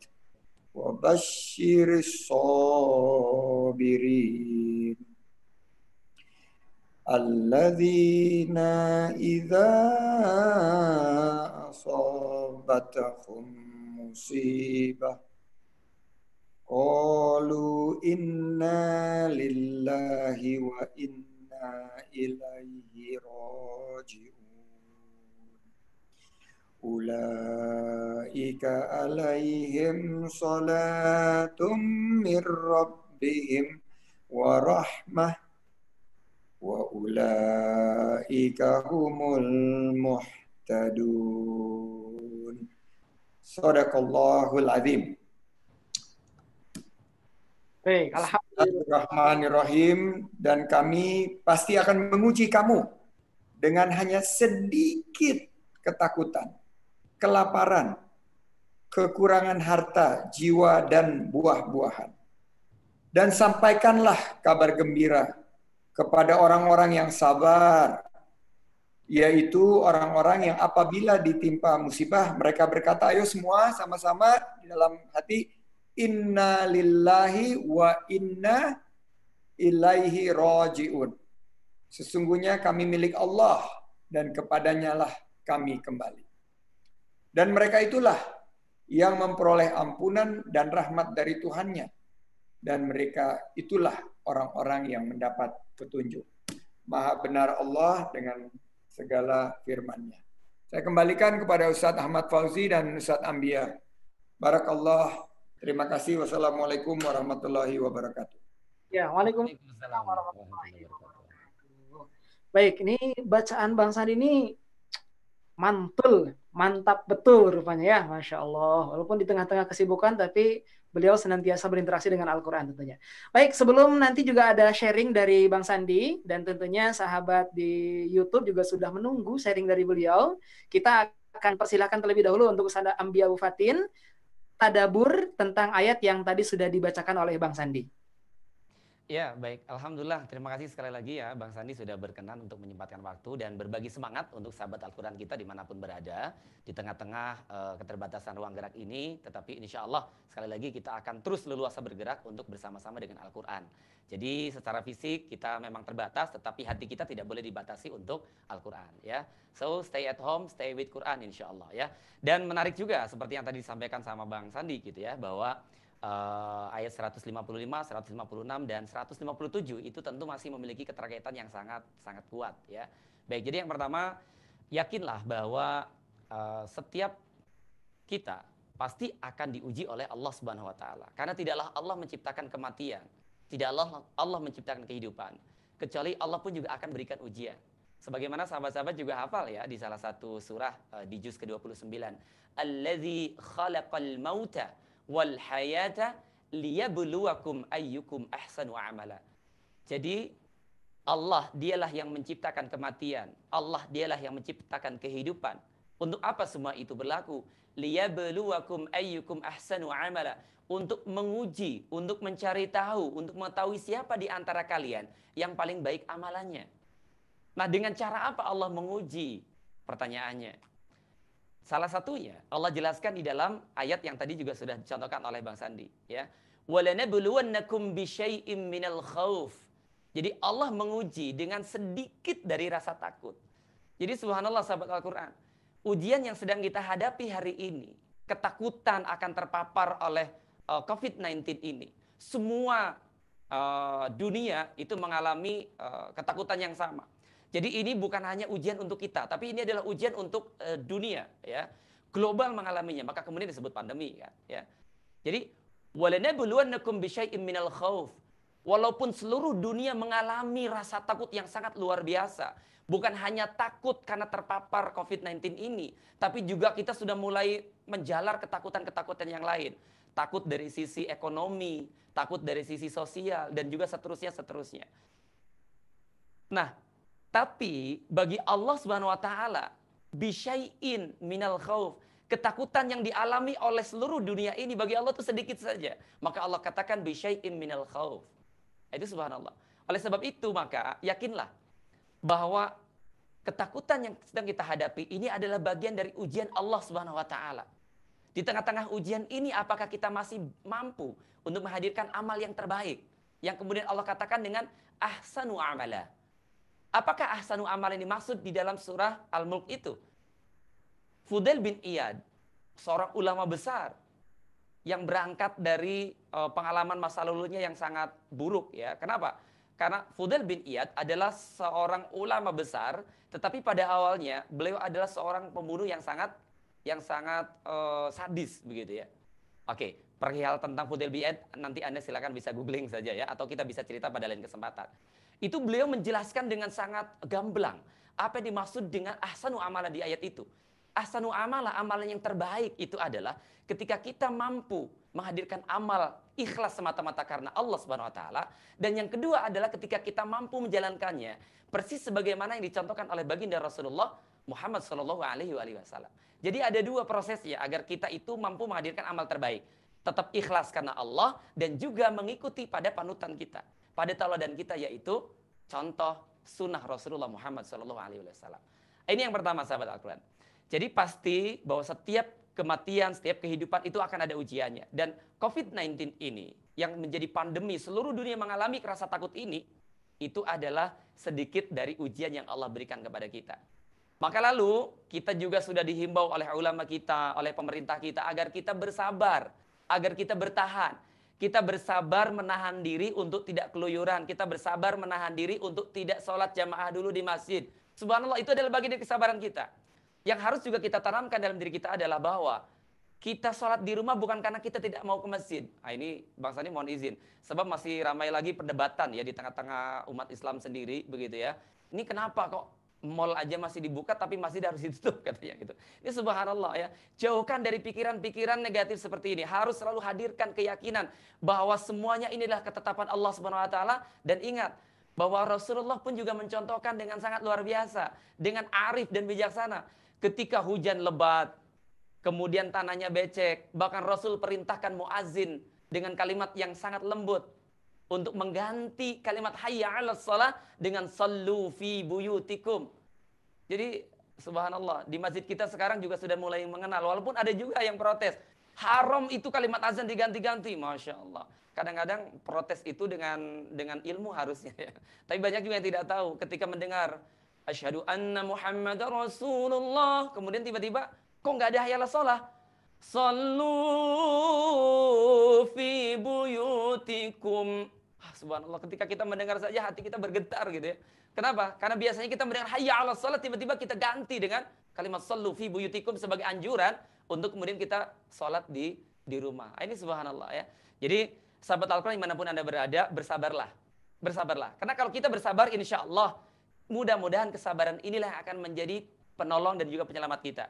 وَبَشِّرِ الصَّابِرِينَ الَّذِينَ إِذَا أَصَابَتْهُم مُّصِيبَةٌ قَالُوا إِنَّا لِلَّهِ وَإِنَّا إِلَيْهِ رَاجِعُونَ أُولَئِكَ عَلَيْهِمْ صَلَاةٌ مِّن رَّبِّهِمْ وَرَحْمَةٌ وَأُولَئِكَ هُمُ الْمُهْتَدُونَ. Shadaqallahul azim.
Baik,
Bismillahirrahmanirrahim. Dan kami pasti akan menguji kamu dengan hanya sedikit ketakutan, kelaparan, kekurangan harta, jiwa, dan buah-buahan. Dan sampaikanlah kabar gembira kepada orang-orang yang sabar, yaitu orang-orang yang apabila ditimpa musibah, mereka berkata, ayo semua sama-sama di dalam hati, inna lillahi wa inna ilaihi raji'un. Sesungguhnya kami milik Allah dan kepadanya lah kami kembali. Dan mereka itulah yang memperoleh ampunan dan rahmat dari Tuhannya. Dan mereka itulah orang-orang yang mendapat petunjuk. Maha benar Allah dengan segala firman-Nya. Saya kembalikan kepada Ustadz Ahmad Fauzi dan Ustadz Ambia. Barakallah. Terima kasih. Wassalamualaikum warahmatullahi wabarakatuh.
Ya, waalaikumsalam warahmatullahi wabarakatuh. Baik, ini bacaan Bang Sandi ini Mantul, mantap betul rupanya ya, Masya Allah. Walaupun di tengah-tengah kesibukan, tapi beliau senantiasa berinteraksi dengan Al-Quran tentunya. Baik, sebelum nanti juga ada sharing dari Bang Sandi, dan tentunya sahabat di YouTube juga sudah menunggu sharing dari beliau. Kita akan persilahkan terlebih dahulu untuk Ustaz Ambia Bufatin, tadabur tentang ayat yang tadi sudah dibacakan oleh Bang Sandi.
Ya, baik. Alhamdulillah. Terima kasih sekali lagi ya Bang Sandi sudah berkenan untuk menyempatkan waktu dan berbagi semangat untuk sahabat Al-Quran kita dimanapun berada. Di tengah-tengah keterbatasan ruang gerak ini, tetapi insya Allah sekali lagi kita akan terus leluasa bergerak untuk bersama-sama dengan Al-Quran. Jadi secara fisik kita memang terbatas, tetapi hati kita tidak boleh dibatasi untuk Al-Quran. Ya. So, stay at home, stay with Quran insya Allah. Ya. Dan menarik juga seperti yang tadi disampaikan sama Bang Sandi gitu ya, bahwa ayat 155, 156 dan 157 itu tentu masih memiliki keterkaitan yang sangat kuat ya. Baik, jadi yang pertama, yakinlah bahwa setiap kita pasti akan diuji oleh Allah Subhanahu wa taala. Karena tidaklah Allah menciptakan kematian, tidaklah Allah menciptakan kehidupan, kecuali Allah pun juga akan berikan ujian. Sebagaimana sahabat-sahabat juga hafal ya di salah satu surah di juz ke-29. Allazi khalaqal mauta wal hayata liyabluwakum ayyukum ahsanu amala. Jadi Allah dialah yang menciptakan kematian, Allah dialah yang menciptakan kehidupan. Untuk apa semua itu berlaku? Liyabluwakum ayyukum ahsanu amala, untuk menguji, untuk mencari tahu, untuk mengetahui siapa di antara kalian yang paling baik amalannya. Nah, dengan cara apa Allah menguji? Pertanyaannya. Salah satunya Allah jelaskan di dalam ayat yang tadi juga sudah dicontohkan oleh Bang Sandi ya. Walanabluwannakum bisyai'im minal khauf. Jadi Allah menguji dengan sedikit dari rasa takut. Jadi subhanallah sahabat Al-Qur'an, ujian yang sedang kita hadapi hari ini, ketakutan akan terpapar oleh COVID-19 ini. Semua dunia itu mengalami ketakutan yang sama. Jadi ini bukan hanya ujian untuk kita, tapi ini adalah ujian untuk dunia, ya. Global mengalaminya, maka kemudian disebut pandemi, kan, ya. Jadi walanabluwannakum bisyai'im minal khauf. Walaupun seluruh dunia mengalami rasa takut yang sangat luar biasa, bukan hanya takut karena terpapar COVID-19 ini, tapi juga kita sudah mulai menjalar ketakutan-ketakutan yang lain. Takut dari sisi ekonomi, takut dari sisi sosial, dan juga seterusnya. Nah, tapi bagi Allah Subhanahu wa taala, bisyai'in minal khauf, ketakutan yang dialami oleh seluruh dunia ini bagi Allah itu sedikit saja. Maka Allah katakan bisyai'in minal khauf. Itu subhanallah. Oleh sebab itu maka yakinlah bahwa ketakutan yang sedang kita hadapi ini adalah bagian dari ujian Allah Subhanahu wa taala. Di tengah-tengah ujian ini apakah kita masih mampu untuk menghadirkan amal yang terbaik? Yang kemudian Allah katakan dengan ahsanu amala. Apakah ahsanu amal ini maksud di dalam surah Al-Mulk itu? Fudail bin Iyad, seorang ulama besar yang berangkat dari pengalaman masa lalunya yang sangat buruk ya. Kenapa? Karena Fudail bin Iyad adalah seorang ulama besar, tetapi pada awalnya beliau adalah seorang pembunuh yang sangat sadis begitu ya. Oke, perihal tentang Fudail bin Iyad nanti Anda silakan bisa googling saja ya, atau kita bisa cerita pada lain kesempatan. Itu beliau menjelaskan dengan sangat gamblang apa yang dimaksud dengan ahsanu amala di ayat itu. Ahsanu amala, amalan yang terbaik itu adalah ketika kita mampu menghadirkan amal ikhlas semata-mata karena Allah Subhanahu wa taala, dan yang kedua adalah ketika kita mampu menjalankannya persis sebagaimana yang dicontohkan oleh baginda Rasulullah Muhammad sallallahu alaihi wasallam. Jadi ada dua proses ya agar kita itu mampu menghadirkan amal terbaik. Tetap ikhlas karena Allah dan juga mengikuti pada panutan kita, pada tauladan kita, yaitu contoh sunnah Rasulullah Muhammad SAW. Ini yang pertama sahabat Al-Quran. Jadi pasti bahwa setiap kematian, setiap kehidupan itu akan ada ujiannya. Dan COVID-19 ini yang menjadi pandemi seluruh dunia mengalami rasa takut ini, itu adalah sedikit dari ujian yang Allah berikan kepada kita. Maka lalu kita juga sudah dihimbau oleh ulama kita, oleh pemerintah kita agar kita bersabar, agar kita bertahan. Kita bersabar menahan diri untuk tidak keluyuran. Kita bersabar menahan diri untuk tidak sholat jamaah dulu di masjid. Subhanallah, itu adalah bagian dari kesabaran kita. Yang harus juga kita tanamkan dalam diri kita adalah bahwa kita sholat di rumah bukan karena kita tidak mau ke masjid. Nah, ini Bang Sandi mohon izin. Sebab masih ramai lagi perdebatan ya di tengah-tengah umat Islam sendiri begitu ya. Ini kenapa kok mall aja masih dibuka tapi masih harus ditutup katanya gitu. Ini subhanallah ya. Jauhkan dari pikiran-pikiran negatif seperti ini. Harus selalu hadirkan keyakinan bahwa semuanya inilah ketetapan Allah Subhanahu wa taala, dan ingat bahwa Rasulullah pun juga mencontohkan dengan sangat luar biasa, dengan arif dan bijaksana. Ketika hujan lebat, kemudian tanahnya becek, bahkan Rasul perintahkan muazin dengan kalimat yang sangat lembut untuk mengganti kalimat hayya 'alas shalah dengan sallu fi buyutikum. Jadi subhanallah, di masjid kita sekarang juga sudah mulai mengenal, walaupun ada juga yang protes. Haram itu kalimat azan diganti-ganti, Masya Allah. Kadang-kadang protes itu dengan ilmu harusnya ya. Tapi banyak juga yang tidak tahu ketika mendengar asyhadu anna Muhammadar Rasulullah, kemudian tiba-tiba kok nggak ada hayya 'alas shalah? Sallu fi buyutikum. Subhanallah, ketika kita mendengar saja hati kita bergetar gitu ya. Kenapa? Karena biasanya kita mendengar hayya 'alas shalah, tiba-tiba kita ganti dengan kalimat sallu fi buyutikum sebagai anjuran untuk kemudian kita sholat di rumah. Ini subhanallah ya. Jadi sahabat Al-Quran dimanapun Anda berada, bersabarlah. Bersabarlah. Karena kalau kita bersabar, insya Allah mudah-mudahan kesabaran inilah yang akan menjadi penolong dan juga penyelamat kita.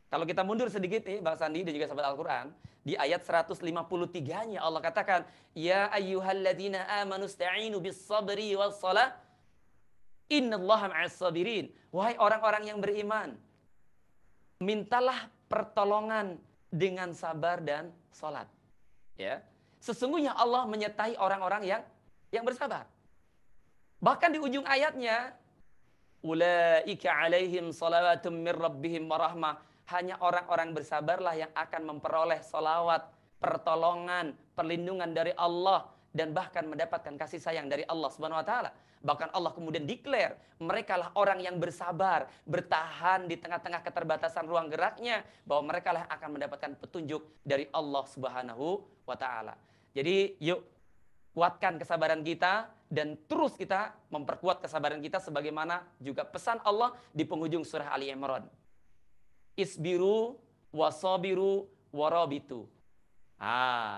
Kalau kita mundur sedikit nih Bang Sandi dan juga sahabat Al-Quran, di ayat 153-nya Allah katakan, ya ayyuhalladzina amanu sta'inu bis sabri was salah, innallaha ma'as sabirin. Wahai orang-orang yang beriman, mintalah pertolongan dengan sabar dan salat. Ya. Sesungguhnya Allah menyertai orang-orang yang bersabar. Bahkan di ujung ayatnya, ulaika alaihim salawatum mir rabbihim warahmah. Hanya orang-orang bersabarlah yang akan memperoleh salawat, pertolongan, perlindungan dari Allah, dan bahkan mendapatkan kasih sayang dari Allah Subhanahu wa taala. Bahkan Allah kemudian declare, merekalah orang yang bersabar, bertahan di tengah-tengah keterbatasan ruang geraknya, bahwa merekalah yang akan mendapatkan petunjuk dari Allah Subhanahu wa taala. Jadi yuk kuatkan kesabaran kita dan terus kita memperkuat kesabaran kita sebagaimana juga pesan Allah di penghujung surah Ali Imran. Isbiru wasabiru warabitu.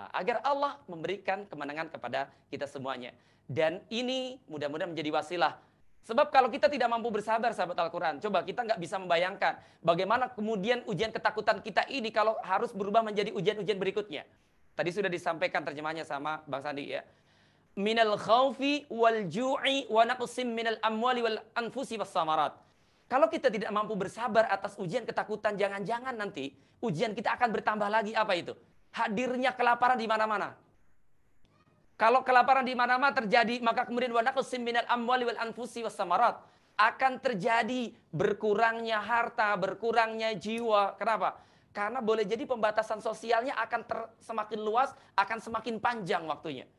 Agar Allah memberikan kemenangan kepada kita semuanya. Dan ini mudah-mudahan menjadi wasilah. Sebab kalau kita tidak mampu bersabar sahabat Al-Quran, coba kita nggak bisa membayangkan bagaimana kemudian ujian ketakutan kita ini kalau harus berubah menjadi ujian-ujian berikutnya. Tadi sudah disampaikan terjemahnya sama Bang Sandi ya. Minal khaufi wal ju'i wa naqsim minal amwali wal anfusi was samarat. Kalau kita tidak mampu bersabar atas ujian ketakutan, jangan-jangan nanti ujian kita akan bertambah lagi. Apa itu? Hadirnya kelaparan di mana-mana. Kalau kelaparan di mana-mana terjadi, maka kemudian wa naqsim minal amwali wal anfusi was samarat. Akan terjadi berkurangnya harta, berkurangnya jiwa. Kenapa? Karena boleh jadi pembatasan sosialnya akan semakin luas, akan semakin panjang waktunya.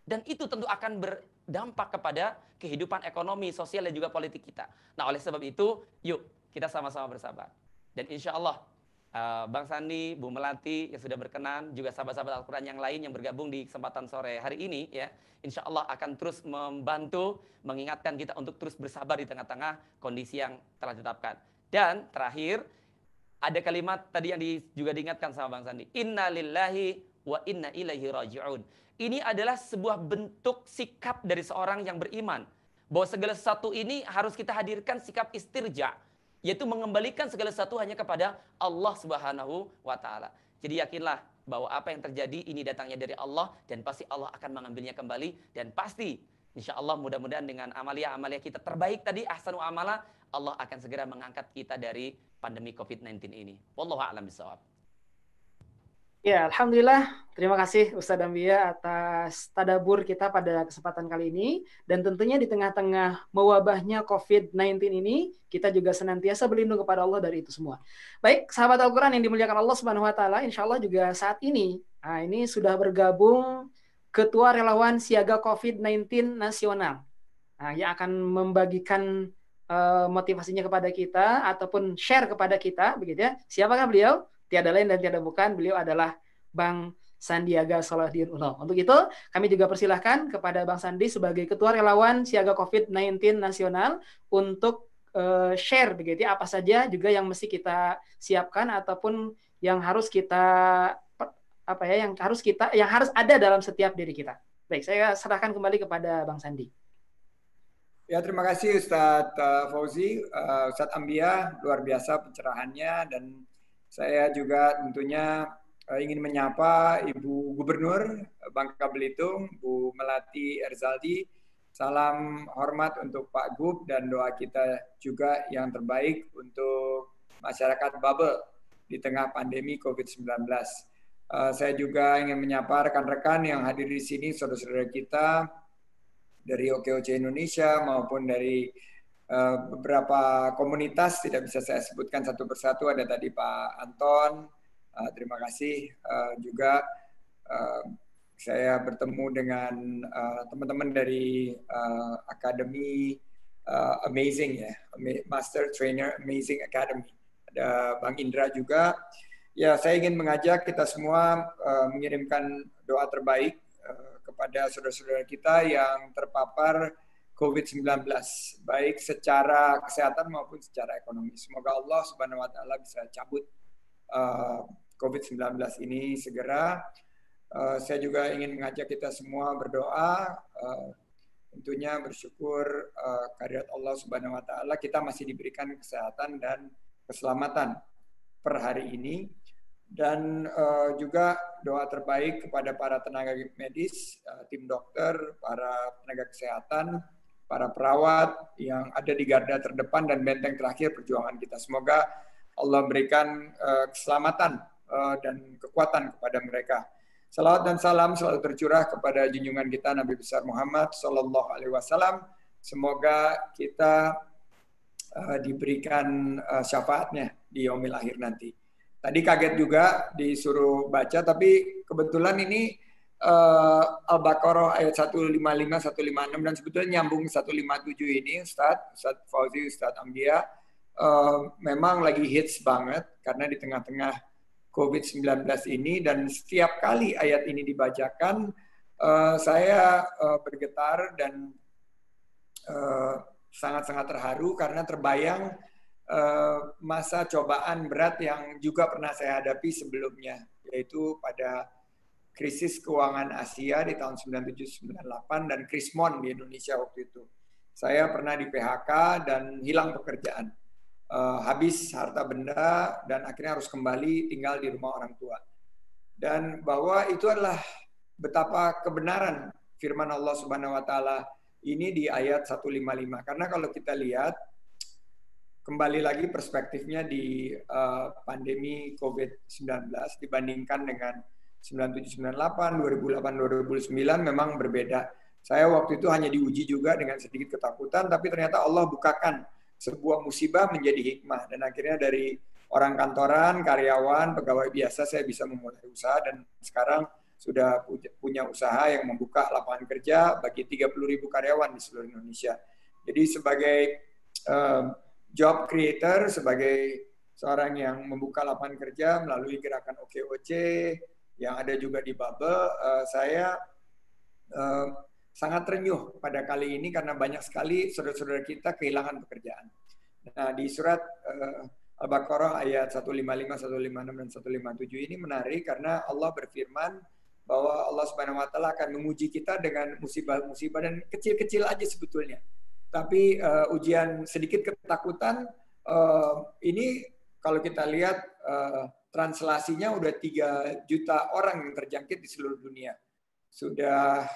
Dan itu tentu akan berdampak kepada kehidupan ekonomi, sosial, dan juga politik kita. Nah, oleh sebab itu, yuk kita sama-sama bersabar. Dan insya Allah, Bang Sandi, Bu Melati yang sudah berkenan, juga sahabat-sahabat Al-Quran yang lain yang bergabung di kesempatan sore hari ini, ya, insya Allah akan terus membantu, mengingatkan kita untuk terus bersabar di tengah-tengah kondisi yang telah ditetapkan. Dan terakhir, ada kalimat tadi yang juga diingatkan sama Bang Sandi. Inna lillahi wa inna ilaihi raji'un. Ini adalah sebuah bentuk sikap dari seorang yang beriman. Bahwa segala sesuatu ini harus kita hadirkan sikap istirja. Yaitu mengembalikan segala sesuatu hanya kepada Allah Subhanahu wa ta'ala. Jadi yakinlah bahwa apa yang terjadi ini datangnya dari Allah. Dan pasti Allah akan mengambilnya kembali. Dan pasti insya Allah mudah-mudahan dengan amalia-amalia kita terbaik tadi, ahsanu amala, Allah akan segera mengangkat kita dari pandemi COVID-19 ini. Wallahu a'lam bishawab.
Ya, alhamdulillah. Terima kasih Ustadz Ambia atas tadabur kita pada kesempatan kali ini. Dan tentunya di tengah-tengah mewabahnya COVID-19 ini, kita juga senantiasa berlindung kepada Allah dari itu semua. Baik, sahabat Al-Quran yang dimuliakan Allah Subhanahu wa taala, insya Allah juga saat ini, ini sudah bergabung Ketua Relawan Siaga COVID-19 Nasional. Yang akan membagikan motivasinya kepada kita ataupun share kepada kita, begitu ya. Siapakah beliau? Tiada lain dan tiada bukan, beliau adalah Bang Sandiaga Salahuddin Uno. Untuk itu, kami juga persilahkan kepada Bang Sandi sebagai Ketua Relawan Siaga COVID-19 Nasional untuk share begitu ya, apa saja juga yang mesti kita siapkan ataupun yang harus kita yang harus ada dalam setiap diri kita. Baik, saya serahkan kembali kepada Bang Sandi.
Ya, terima kasih Ustadz Fauzi, Ustadz Ambia, luar biasa pencerahannya, dan saya juga tentunya ingin menyapa Ibu Gubernur Bangka Belitung, Bu Melati Erzaldi. Salam hormat untuk Pak Gub dan doa kita juga yang terbaik untuk masyarakat Babel di tengah pandemi COVID-19. Saya juga ingin menyapa rekan-rekan yang hadir di sini, saudara-saudara kita dari OKOC Indonesia maupun dari beberapa komunitas, tidak bisa saya sebutkan satu persatu. Ada tadi Pak Anton, terima kasih. Juga saya bertemu dengan teman-teman dari Akademi Amazing ya, Master Trainer Amazing Academy. Ada Bang Indra juga. Ya, saya ingin mengajak kita semua mengirimkan doa terbaik kepada saudara-saudara kita yang terpapar COVID-19, baik secara kesehatan maupun secara ekonomi. Semoga Allah Subhanahu wa Ta'ala bisa cabut COVID-19 ini segera. Saya juga ingin mengajak kita semua berdoa, tentunya bersyukur kehadirat Allah Subhanahu wa Ta'ala kita masih diberikan kesehatan dan keselamatan per hari ini. Dan juga doa terbaik kepada para tenaga medis, tim dokter, para tenaga kesehatan, para perawat yang ada di garda terdepan dan benteng terakhir perjuangan kita. Semoga Allah berikan keselamatan dan kekuatan kepada mereka. Salawat dan salam selalu tercurah kepada junjungan kita Nabi besar Muhammad Sallallahu Alaihi Wasallam. Semoga kita diberikan syafaatnya di yaumil akhir nanti. Tadi kaget juga disuruh baca, tapi kebetulan ini Al-Baqarah ayat 155, 156, dan sebetulnya nyambung 157 ini, Ustadz Fauzi, Ustadz Ambia, memang lagi hits banget, karena di tengah-tengah COVID-19 ini, dan setiap kali ayat ini dibacakan, saya bergetar dan sangat-sangat terharu, karena terbayang masa cobaan berat yang juga pernah saya hadapi sebelumnya, yaitu pada krisis keuangan Asia di tahun 97-98 dan Krismon di Indonesia waktu itu. Saya pernah di PHK dan hilang pekerjaan, habis harta benda, dan akhirnya harus kembali tinggal di rumah orang tua. Dan bahwa itu adalah betapa kebenaran firman Allah Subhanahu wa Ta'ala ini di ayat 155. Karena kalau kita lihat kembali lagi perspektifnya di pandemi COVID-19 dibandingkan dengan 97-98, 2008-2009 memang berbeda. Saya waktu itu hanya diuji juga dengan sedikit ketakutan, tapi ternyata Allah bukakan sebuah musibah menjadi hikmah. Dan akhirnya dari orang kantoran, karyawan, pegawai biasa, saya bisa memulai usaha, dan sekarang sudah punya usaha yang membuka lapangan kerja bagi 30.000 karyawan di seluruh Indonesia. Jadi sebagai job creator, sebagai seorang yang membuka lapangan kerja melalui gerakan OKOC yang ada juga di Babel, saya sangat terenyuh pada kali ini karena banyak sekali saudara-saudara kita kehilangan pekerjaan. Nah, di surat Al-Baqarah ayat 155, 156, dan 157 ini menarik karena Allah berfirman bahwa Allah Subhanahu wa Ta'ala akan menguji kita dengan musibah-musibah, dan kecil-kecil aja sebetulnya. Tapi ujian sedikit ketakutan ini kalau kita lihat translasinya udah 3 juta orang yang terjangkit di seluruh dunia. Sudah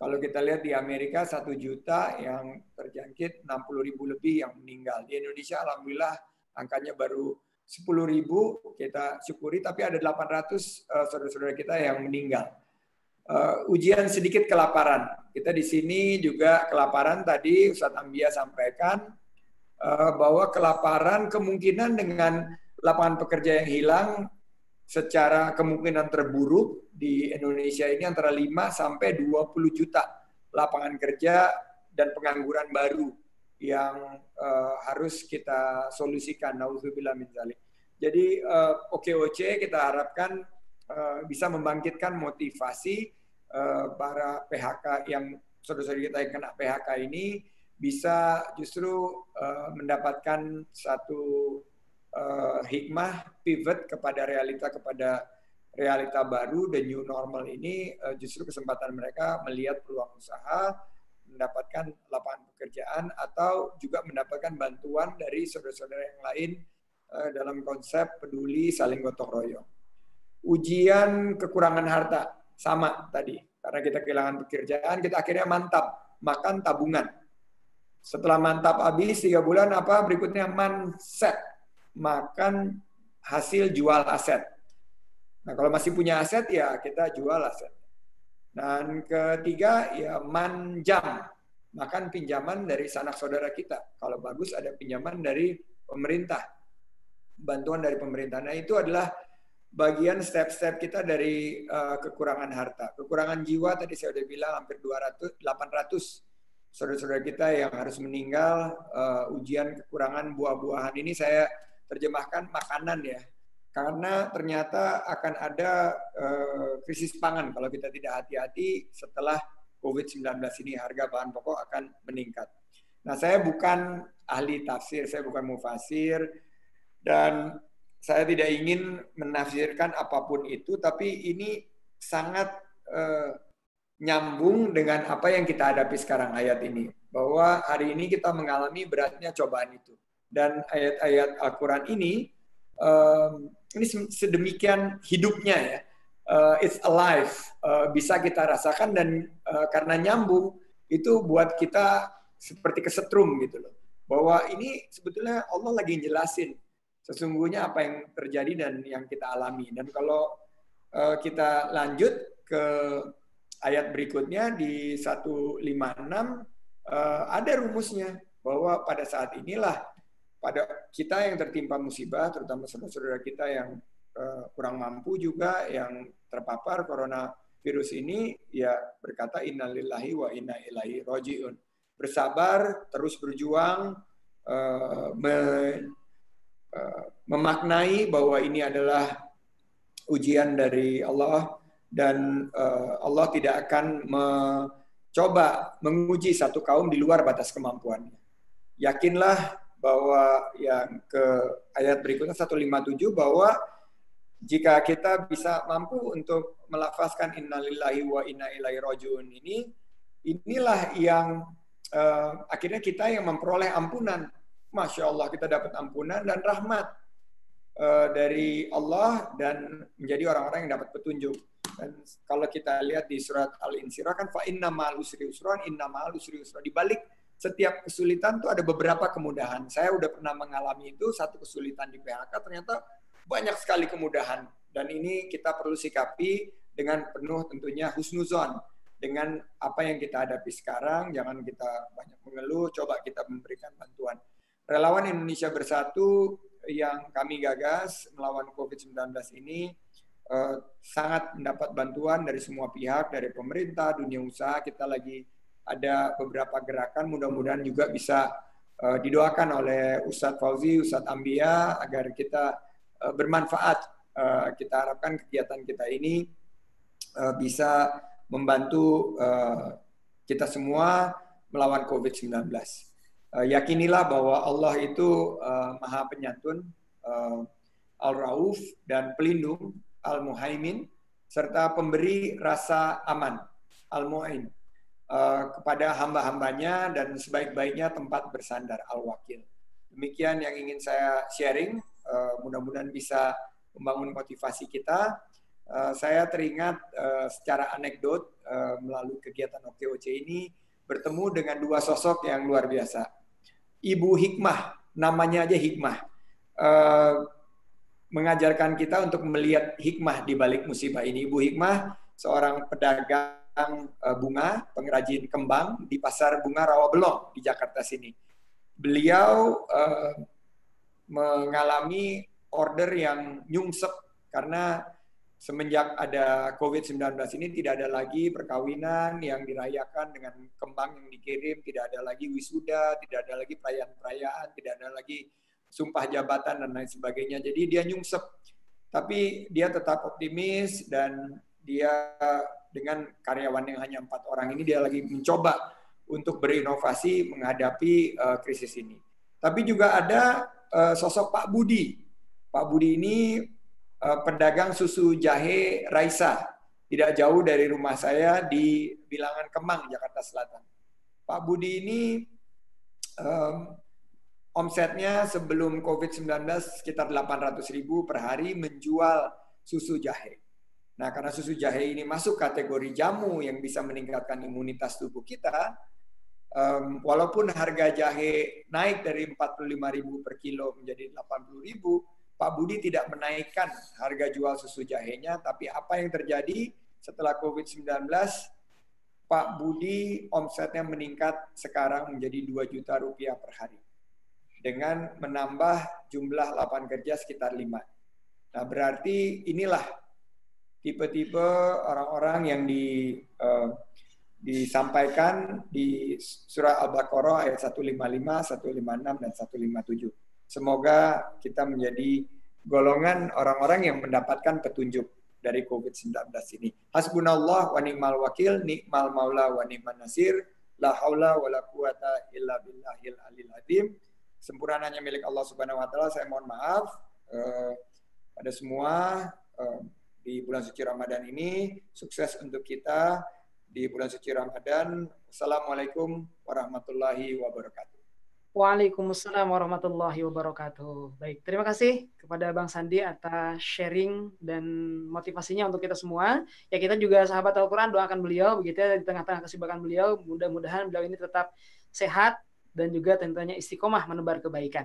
kalau kita lihat di Amerika 1 juta yang terjangkit, 60.000 lebih yang meninggal. Di Indonesia alhamdulillah angkanya baru 10.000, kita syukuri, tapi ada 800 saudara-saudara kita yang meninggal. Ujian sedikit kelaparan. Kita di sini juga kelaparan, tadi Ustadz Ambia sampaikan bahwa kelaparan kemungkinan dengan lapangan pekerja yang hilang secara kemungkinan terburuk di Indonesia ini antara 5 sampai 20 juta lapangan kerja dan pengangguran baru yang harus kita solusikan. Nauzubillah min dzalik. Jadi OKOC kita harapkan bisa membangkitkan motivasi para PHK yang saudara-saudara kita yang kena PHK ini bisa justru mendapatkan satu hikmah pivot kepada realita baru, the new normal ini justru kesempatan mereka melihat peluang usaha, mendapatkan lapangan pekerjaan atau juga mendapatkan bantuan dari saudara-saudara yang lain dalam konsep peduli saling gotong royong. Ujian kekurangan harta sama tadi, karena kita kehilangan pekerjaan, kita akhirnya mantap makan tabungan. Setelah mantap habis 3 bulan, apa berikutnya? Manset, makan hasil jual aset. Nah, kalau masih punya aset ya kita jual aset. Dan ketiga ya manjam, makan pinjaman dari sanak saudara kita. Kalau bagus ada pinjaman dari pemerintah, bantuan dari pemerintah. Nah, itu adalah bagian step-step kita dari kekurangan harta. Kekurangan jiwa tadi saya sudah bilang hampir 800 saudara-saudara kita yang harus meninggal. Ujian kekurangan buah-buahan ini saya terjemahkan makanan ya. Karena ternyata akan ada krisis pangan kalau kita tidak hati-hati setelah COVID-19 ini, harga bahan pokok akan meningkat. Nah, saya bukan ahli tafsir, saya bukan mufasir, dan saya tidak ingin menafsirkan apapun itu, tapi ini sangat nyambung dengan apa yang kita hadapi sekarang ayat ini. Bahwa hari ini kita mengalami beratnya cobaan itu. Dan ayat-ayat Al-Quran ini sedemikian hidupnya ya. It's alive. Bisa kita rasakan dan karena nyambung, itu buat kita seperti kesetrum gitu loh. Bahwa ini sebetulnya Allah lagi jelasin sesungguhnya apa yang terjadi dan yang kita alami. Dan kalau kita lanjut ke ayat berikutnya di 156 ada rumusnya bahwa pada saat inilah pada kita yang tertimpa musibah, terutama saudara-saudara kita yang kurang mampu juga yang terpapar coronavirus ini, ya berkata innalillahi wa inna ilaihi rajiun. Bersabar, terus berjuang, memaknai bahwa ini adalah ujian dari Allah dan Allah tidak akan mencoba menguji satu kaum di luar batas kemampuannya. Yakinlah bahwa yang ke ayat berikutnya 157 bahwa jika kita bisa mampu untuk melafazkan innalillahi wa inna ilaihi rajiun ini, inilah yang akhirnya kita yang memperoleh ampunan. Masya Allah, kita dapat ampunan dan rahmat dari Allah dan menjadi orang-orang yang dapat petunjuk. Dan kalau kita lihat di surat Al-Insyirah kan fa inna ma'al usri usran, inna ma'al usri usra. Di balik setiap kesulitan tuh ada beberapa kemudahan. Saya udah pernah mengalami itu, satu kesulitan di PHK ternyata banyak sekali kemudahan. Dan ini kita perlu sikapi dengan penuh tentunya husnuzon. Dengan apa yang kita hadapi sekarang, jangan kita banyak mengeluh, coba kita memberikan bantuan. Relawan Indonesia Bersatu yang kami gagas melawan COVID-19 ini sangat mendapat bantuan dari semua pihak, dari pemerintah, dunia usaha. Kita lagi ada beberapa gerakan, mudah-mudahan juga bisa didoakan oleh Ustadz Fauzi, Ustadz Ambia agar kita bermanfaat. Kita harapkan kegiatan kita ini bisa membantu kita semua melawan COVID-19. Yakinilah bahwa Allah itu Maha Penyantun, Al-Rauf dan Pelindung, Al-Muhaimin, serta pemberi rasa aman, Al-Mu'in, kepada hamba-hambanya dan sebaik-baiknya tempat bersandar, Al-Wakil. Demikian yang ingin saya sharing, mudah-mudahan bisa membangun motivasi kita. Saya teringat secara anekdot melalui kegiatan OKOC ini bertemu dengan dua sosok yang luar biasa. Ibu Hikmah, namanya aja Hikmah, mengajarkan kita untuk melihat hikmah di balik musibah ini. Ibu Hikmah seorang pedagang bunga, pengrajin kembang di pasar bunga Rawabelong di Jakarta sini. Beliau mengalami order yang nyungsep karena semenjak ada COVID-19 ini tidak ada lagi perkawinan yang dirayakan dengan kembang yang dikirim, tidak ada lagi wisuda, tidak ada lagi perayaan-perayaan, tidak ada lagi sumpah jabatan dan lain sebagainya. Jadi dia nyungsep. Tapi dia tetap optimis dan dia dengan karyawan yang hanya 4 orang ini dia lagi mencoba untuk berinovasi menghadapi krisis ini. Tapi juga ada sosok Pak Budi. Pak Budi ini pedagang susu jahe Raisa, tidak jauh dari rumah saya di Bilangan Kemang, Jakarta Selatan. Pak Budi ini omsetnya sebelum COVID-19 sekitar 800.000 per hari menjual susu jahe. Nah, karena susu jahe ini masuk kategori jamu yang bisa meningkatkan imunitas tubuh kita, walaupun harga jahe naik dari 45.000 per kilo menjadi 80.000, Pak Budi tidak menaikkan harga jual susu jahenya, tapi apa yang terjadi setelah COVID-19, Pak Budi omsetnya meningkat sekarang menjadi 2 juta rupiah per hari. Dengan menambah jumlah lapangan kerja sekitar 5. Nah, berarti inilah tipe-tipe orang-orang yang disampaikan di surah Al-Baqarah ayat 155, 156, dan 157. Semoga kita menjadi golongan orang-orang yang mendapatkan petunjuk dari COVID-19 ini. Hasbunallah wa ni'mal wakil, ni'mal maula wa ni'man nasir, la haula wa la quwata illa billahil alil azim. Sempurnanya milik Allah Subhanahu wa taala. Saya mohon maaf pada semua di bulan suci Ramadan ini. Sukses untuk kita di bulan suci Ramadan. Assalamualaikum warahmatullahi wabarakatuh.
Waalaikumsalam warahmatullahi wabarakatuh. Baik, terima kasih kepada Bang Sandi atas sharing dan motivasinya untuk kita semua. Ya, kita juga sahabat Al-Quran doakan beliau begitu ya, di tengah-tengah kesibukan beliau. Mudah-mudahan beliau ini tetap sehat dan juga tentunya istiqomah menebar kebaikan.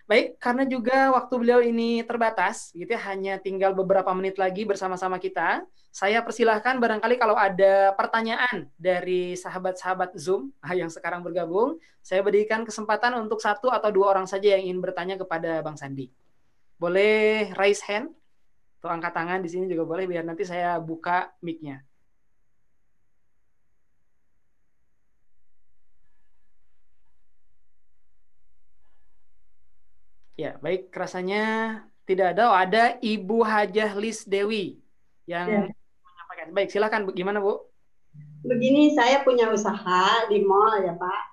Baik, karena juga waktu beliau ini terbatas, gitu ya, hanya tinggal beberapa menit lagi bersama-sama kita. Saya persilahkan barangkali kalau ada pertanyaan dari sahabat-sahabat Zoom yang sekarang bergabung, saya berikan kesempatan untuk 1 atau 2 orang saja yang ingin bertanya kepada Bang Sandi. Boleh raise hand atau angkat tangan di sini juga boleh, biar nanti saya buka mic-nya. Ya, baik, rasanya tidak ada. Oh, ada Ibu Hajah Lis Dewi yang menyampaikan. Baik, silakan. Gimana, Bu?
Begini, saya punya usaha di mall ya, Pak.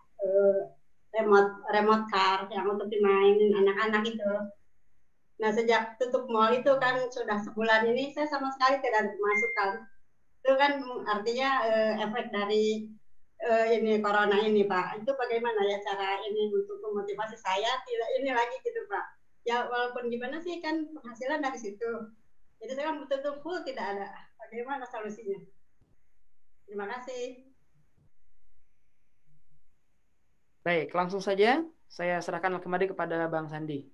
Remote car yang untuk dimainin anak-anak itu. Nah, sejak tutup mall itu kan sudah sebulan ini saya sama sekali tidak ada pemasukan. Itu kan artinya efek dari ini corona ini, Pak. Itu bagaimana ya cara ini untuk memotivasi saya tidak ini lagi gitu, Pak. Ya walaupun gimana sih kan penghasilan dari situ. Jadi saya kan betul-betul full tidak ada. Bagaimana solusinya? Terima kasih.
Baik, langsung saja saya serahkan kembali kepada Bang Sandi.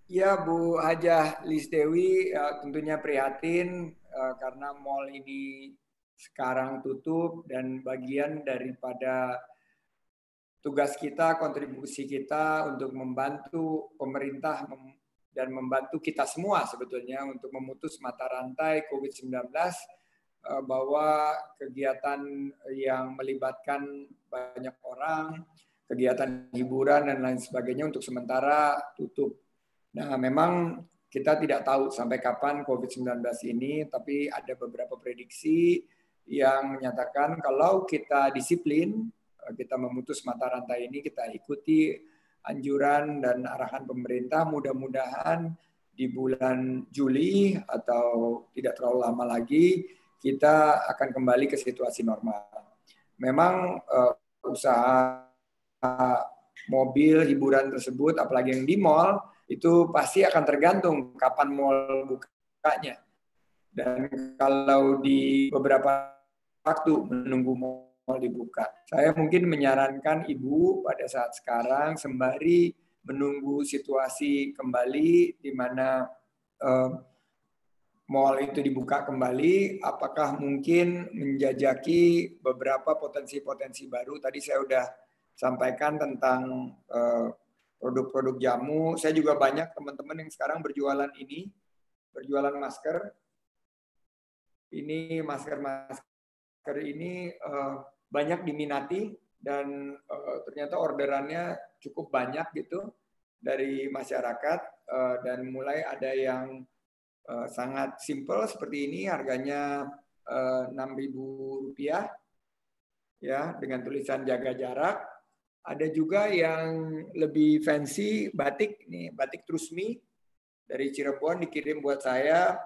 Ya, Bu Hajah Lis Dewi, tentunya prihatin karena mall ini sekarang tutup dan bagian daripada tugas kita, kontribusi kita untuk membantu pemerintah dan membantu kita semua sebetulnya untuk memutus mata rantai COVID-19, bahwa kegiatan yang melibatkan banyak orang, kegiatan hiburan dan lain sebagainya untuk sementara tutup. Nah, memang kita tidak tahu sampai kapan COVID-19 ini, tapi ada beberapa prediksi yang menyatakan kalau kita disiplin, kita memutus mata rantai ini, kita ikuti anjuran dan arahan pemerintah, mudah-mudahan di bulan Juli atau tidak terlalu lama lagi, kita akan kembali ke situasi normal. Memang usaha mobil hiburan tersebut, apalagi yang di mall, itu pasti akan tergantung kapan mall bukanya. Dan kalau di beberapa waktu menunggu mall dibuka, saya mungkin menyarankan Ibu pada saat sekarang sembari menunggu situasi kembali di mana mall itu dibuka kembali, apakah mungkin menjajaki beberapa potensi-potensi baru. Tadi saya sudah sampaikan tentang produk-produk jamu. Saya juga banyak teman-teman yang sekarang berjualan ini, berjualan masker. Ini masker ini banyak diminati dan ternyata orderannya cukup banyak gitu dari masyarakat, dan mulai ada yang sangat simple seperti ini, harganya Rp6.000 ya, dengan tulisan jaga jarak. Ada juga yang lebih fancy, batik nih, batik Trusmi dari Cirebon dikirim buat saya.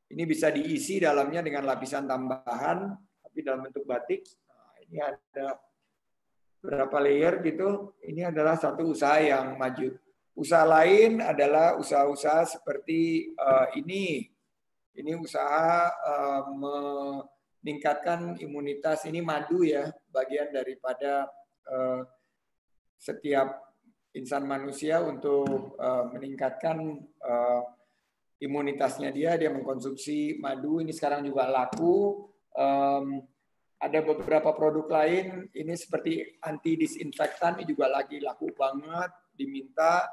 Ini bisa diisi dalamnya dengan lapisan tambahan, tapi dalam bentuk batik. Nah, ini ada berapa layer gitu. Ini adalah satu usaha yang maju. Usaha lain adalah usaha-usaha seperti ini. Ini usaha meningkatkan imunitas. Ini madu ya, bagian daripada setiap insan manusia untuk meningkatkan imunitasnya dia mengkonsumsi madu. Ini sekarang juga laku. Ada beberapa produk lain, ini seperti anti disinfektan, ini juga lagi laku banget, diminta.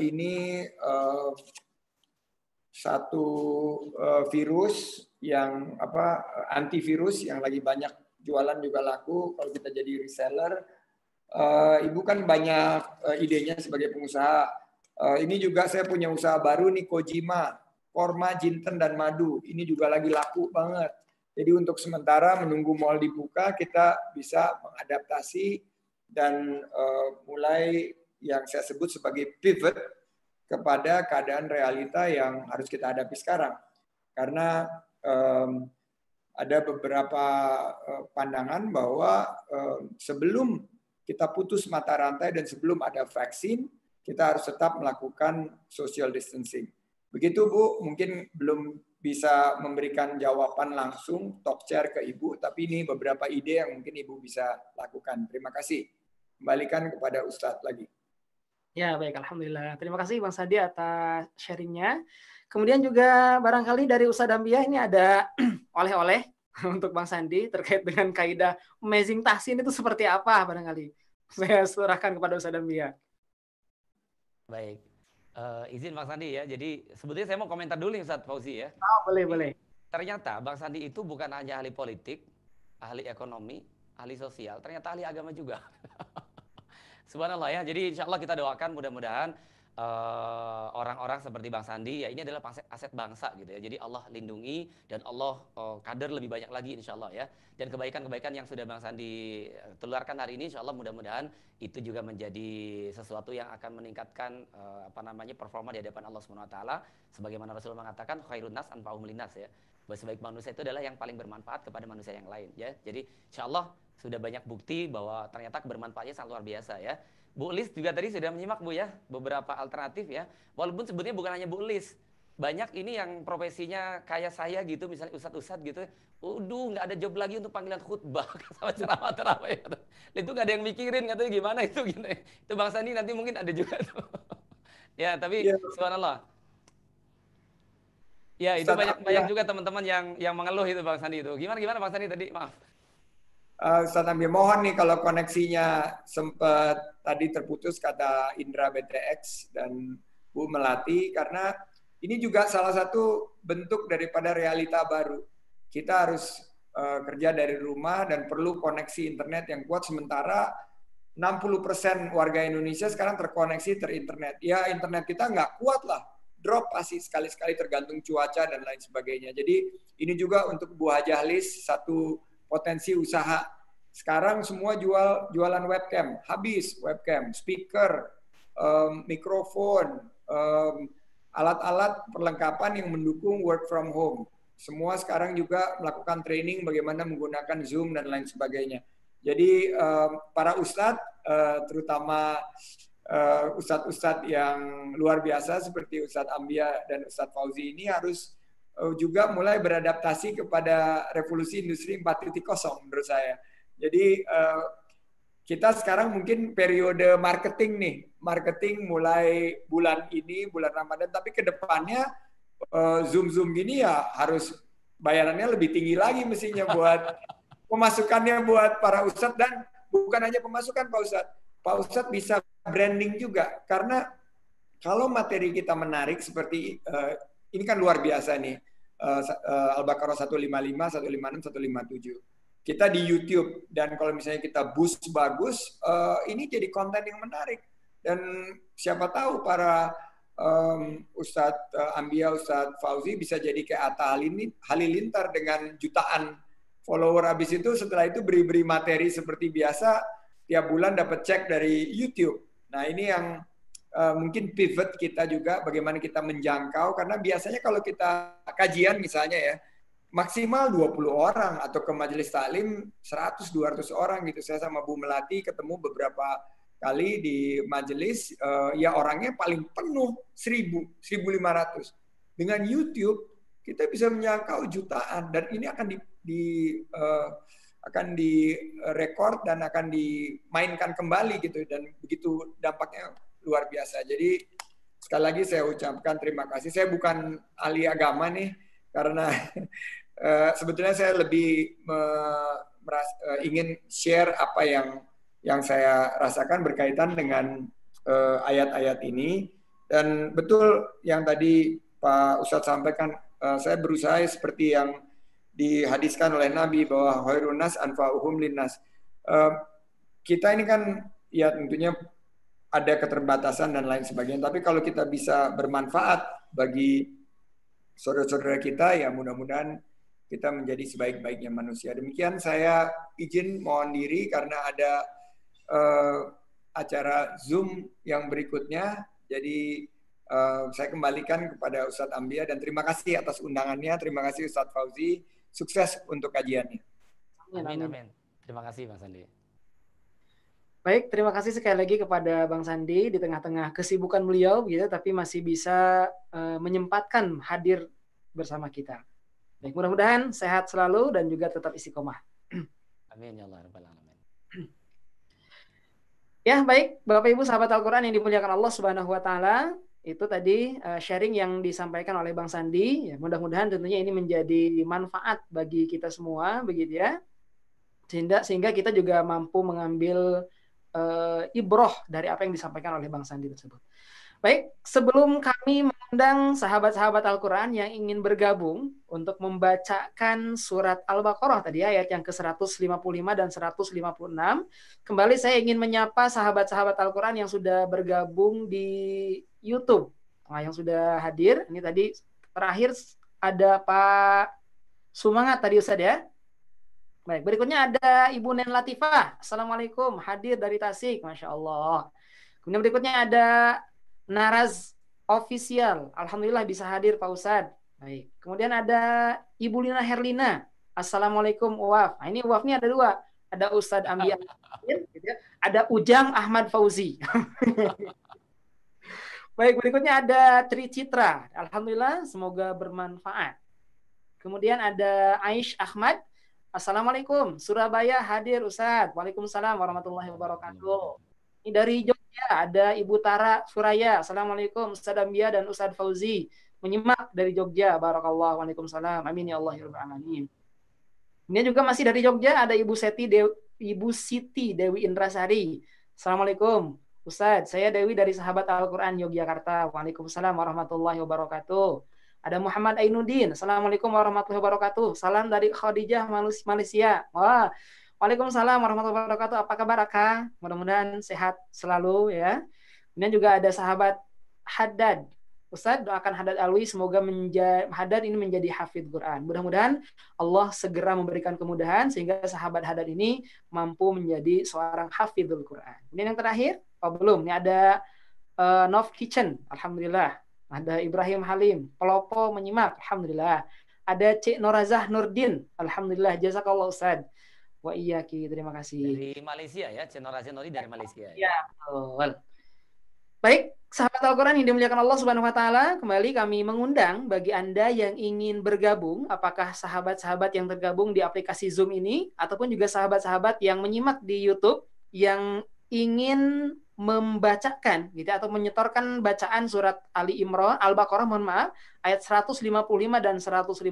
Ini satu virus yang antivirus yang lagi banyak jualan juga laku. Kalau kita jadi reseller, Ibu kan banyak idenya sebagai pengusaha. Ini juga saya punya usaha baru nih, Kojima, korma, jinten, dan madu. Ini juga lagi laku banget. Jadi untuk sementara menunggu mall dibuka, kita bisa mengadaptasi dan mulai yang saya sebut sebagai pivot kepada keadaan realita yang harus kita hadapi sekarang. Karena ada beberapa pandangan bahwa sebelum kita putus mata rantai dan sebelum ada vaksin, kita harus tetap melakukan social distancing. Begitu Bu, mungkin belum bisa memberikan jawaban langsung talk chair ke Ibu, tapi ini beberapa ide yang mungkin Ibu bisa lakukan. Terima kasih. Kembalikan kepada Ustadz lagi.
Ya, baik. Alhamdulillah. Terima kasih Bang Sandi atas sharingnya. Kemudian juga barangkali dari Ustadz Ambia ini ada oleh-oleh untuk Bang Sandi terkait dengan kaidah amazing tahsin itu seperti apa barangkali. Saya serahkan kepada Ustadz Ambia.
Baik. Izin Bang Sandi ya, jadi sebetulnya saya mau komentar dulu nih Ustadz Fauzi ya.
Oh, boleh.
Ternyata Bang Sandi itu bukan hanya ahli politik, ahli ekonomi, ahli sosial, ternyata ahli agama juga. Subhanallah ya, jadi insya Allah kita doakan mudah-mudahan orang-orang seperti Bang Sandi, ya ini adalah aset bangsa gitu ya. Jadi Allah lindungi dan Allah kader lebih banyak lagi insya Allah ya. Dan kebaikan-kebaikan yang sudah Bang Sandi tularkan hari ini insya Allah mudah-mudahan itu juga menjadi sesuatu yang akan meningkatkan performa di hadapan Allah SWT. Sebagaimana Rasulullah mengatakan khairun nas anfa'uhum linnas ya. Bahwa sebaik manusia itu adalah yang paling bermanfaat kepada manusia yang lain ya. Jadi insya Allah sudah banyak bukti bahwa ternyata bermanfaatnya sangat luar biasa ya. Bu Lis juga tadi sudah menyimak Bu ya, beberapa alternatif ya. Walaupun sebetulnya bukan hanya Bu Lis, banyak ini yang profesinya kayak saya gitu, misalnya ustadz-ustadz gitu, nggak ada job lagi untuk panggilan khutbah sama ceramah-ceramah ya. Itu nggak ada yang mikirin katanya gimana itu gitu. Itu Bang Sandi nanti mungkin ada juga tuh. Ya tapi subhanallah. Ya itu banyak juga teman-teman yang mengeluh itu Bang Sandi itu. Gimana Bang Sandi tadi? Maaf.
Ustadz Ambia mohon nih kalau koneksinya sempat tadi terputus kata Indra BTX dan Bu Melati, karena ini juga salah satu bentuk daripada realita baru. Kita harus kerja dari rumah dan perlu koneksi internet yang kuat, sementara 60% warga Indonesia sekarang terkoneksi terinternet. Ya internet kita nggak kuat lah, drop pasti sekali-sekali tergantung cuaca dan lain sebagainya. Jadi ini juga untuk Bu Hajahlis satu potensi usaha. Sekarang semua jualan webcam, habis webcam, speaker, mikrofon, alat-alat perlengkapan yang mendukung work from home. Semua sekarang juga melakukan training bagaimana menggunakan Zoom dan lain sebagainya. Jadi para ustadz, terutama ustadz-ustadz yang luar biasa seperti Ustadz Ambia dan Ustadz Fauzi ini harus juga mulai beradaptasi kepada revolusi industri 4.0 menurut saya. Jadi kita sekarang mungkin periode marketing nih, marketing mulai bulan ini, bulan Ramadan, tapi ke depannya Zoom gini ya harus bayarannya lebih tinggi lagi mestinya buat pemasukannya buat para ustadz, dan bukan hanya pemasukan Pak Ustadz bisa branding juga, karena kalau materi kita menarik seperti ini kan luar biasa nih, Al-Baqarah 155, 156, 157. Kita di YouTube, dan kalau misalnya kita boost bagus, ini jadi konten yang menarik. Dan siapa tahu para Ustadz Ambia, Ustadz Fauzi bisa jadi kayak Atta Halilintar dengan jutaan follower. Habis itu setelah itu beri materi seperti biasa, tiap bulan dapat cek dari YouTube. Nah ini yang mungkin pivot kita juga, bagaimana kita menjangkau, karena biasanya kalau kita kajian misalnya ya, maksimal 20 orang atau ke majelis taklim 100-200 orang gitu. Saya sama Bu Melati ketemu beberapa kali di majelis, ya orangnya paling penuh 1.000-1.500. Dengan YouTube kita bisa menjangkau jutaan, dan ini akan akan direkord dan akan dimainkan kembali gitu, dan begitu dampaknya luar biasa. Jadi sekali lagi saya ucapkan terima kasih. Saya bukan ahli agama nih, karena sebetulnya saya lebih ingin share apa yang saya rasakan berkaitan dengan ayat-ayat ini. Dan betul yang tadi Pak Ustadz sampaikan, saya berusaha seperti yang dihadiskan oleh Nabi bahwa khairun nas anfa'uhum linnas. Kita ini kan ya tentunya ada keterbatasan dan lain sebagainya, tapi kalau kita bisa bermanfaat bagi saudara-saudara kita, ya mudah-mudahan kita menjadi sebaik-baiknya manusia. Demikian saya izin mohon diri karena ada acara Zoom yang berikutnya. Jadi saya kembalikan kepada Ustadz Ambia, dan terima kasih atas undangannya. Terima kasih Ustadz Fauzi. Sukses untuk kajiannya.
Amin, amin. Terima kasih Bang Sandi.
Baik, terima kasih sekali lagi kepada Bang Sandi di tengah-tengah kesibukan beliau gitu, tapi masih bisa menyempatkan hadir bersama kita. Baik, mudah-mudahan sehat selalu dan juga tetap istiqomah.
Amin ya Allah rabbal alamin.
Ya, baik Bapak Ibu sahabat Al-Qur'an yang dimuliakan Allah Subhanahu wa taala, itu tadi sharing yang disampaikan oleh Bang Sandi. Ya, mudah-mudahan tentunya ini menjadi manfaat bagi kita semua begitu ya. Sehingga kita juga mampu mengambil ibroh dari apa yang disampaikan oleh Bang Sandi tersebut. Baik, sebelum kami mengundang sahabat-sahabat Al-Quran yang ingin bergabung untuk membacakan surat Al-Baqarah tadi ayat yang ke-155 dan 156, kembali saya ingin menyapa sahabat-sahabat Al-Quran yang sudah bergabung di YouTube. Nah, yang sudah hadir, ini tadi terakhir ada Pak Sumangat tadi Ustaz ya. Baik, berikutnya ada Ibu Nen Latifah. Assalamualaikum, hadir dari Tasik, Masya Allah. Kemudian berikutnya ada Naraz Official. Alhamdulillah bisa hadir Pak Ustadz. Baik. Kemudian ada Ibu Lina Herlina. Assalamualaikum Uwaf. Nah, ini Uwaf ini ada dua. Ada Ustadz Ambia. Ada Ujang Ahmad Fauzi. Baik, berikutnya ada Tri Citra. Alhamdulillah, semoga bermanfaat. Kemudian ada Aish Ahmad. Assalamualaikum, Surabaya hadir Ustadz. Waalaikumsalam warahmatullahi wabarakatuh. Ini dari Jogja ada Ibu Tara Suraya. Assalamualaikum Ustadz Ambia dan Ustadz Fauzi. Menyimak dari Jogja. Barakallah. Waalaikumsalam. Amin ya Allah ya Rabbal alamin. Ini juga masih dari Jogja ada Ibu Siti Dewi Indrasari. Assalamualaikum Ustadz. Saya Dewi dari Sahabat Al-Quran Yogyakarta. Waalaikumsalam warahmatullahi wabarakatuh. Ada Muhammad Ainuddin. Assalamualaikum warahmatullahi wabarakatuh. Salam dari Khadijah, Malaysia. Wah, waalaikumsalam warahmatullahi wabarakatuh. Apa kabar Aka? Mudah-mudahan sehat selalu ya. Kemudian juga ada sahabat Haddad. Ustaz, doakan Haddad Alwi semoga Haddad ini menjadi hafidz Quran. Mudah-mudahan Allah segera memberikan kemudahan sehingga sahabat Haddad ini mampu menjadi seorang hafidhul Quran. Kemudian yang terakhir, belum. Ini ada Nov Kitchen. Alhamdulillah. Ada Ibrahim Halim, Pelopo menyimak, alhamdulillah. Ada Cik Norazah Nurdin, alhamdulillah, jazakallah Ustaz. Wa iyyaki, terima kasih.
Dari Malaysia ya, Cik Norazah Nurdin dari Malaysia.
Ya, betul. Baik, sahabat Al-Quran yang dimuliakan Allah Subhanahu wa taala, kembali kami mengundang bagi Anda yang ingin bergabung, apakah sahabat-sahabat yang tergabung di aplikasi Zoom ini ataupun juga sahabat-sahabat yang menyimak di YouTube yang ingin membacakan gitu atau menyetorkan bacaan surat Ali Imran Al-Baqarah ayat 155 dan 156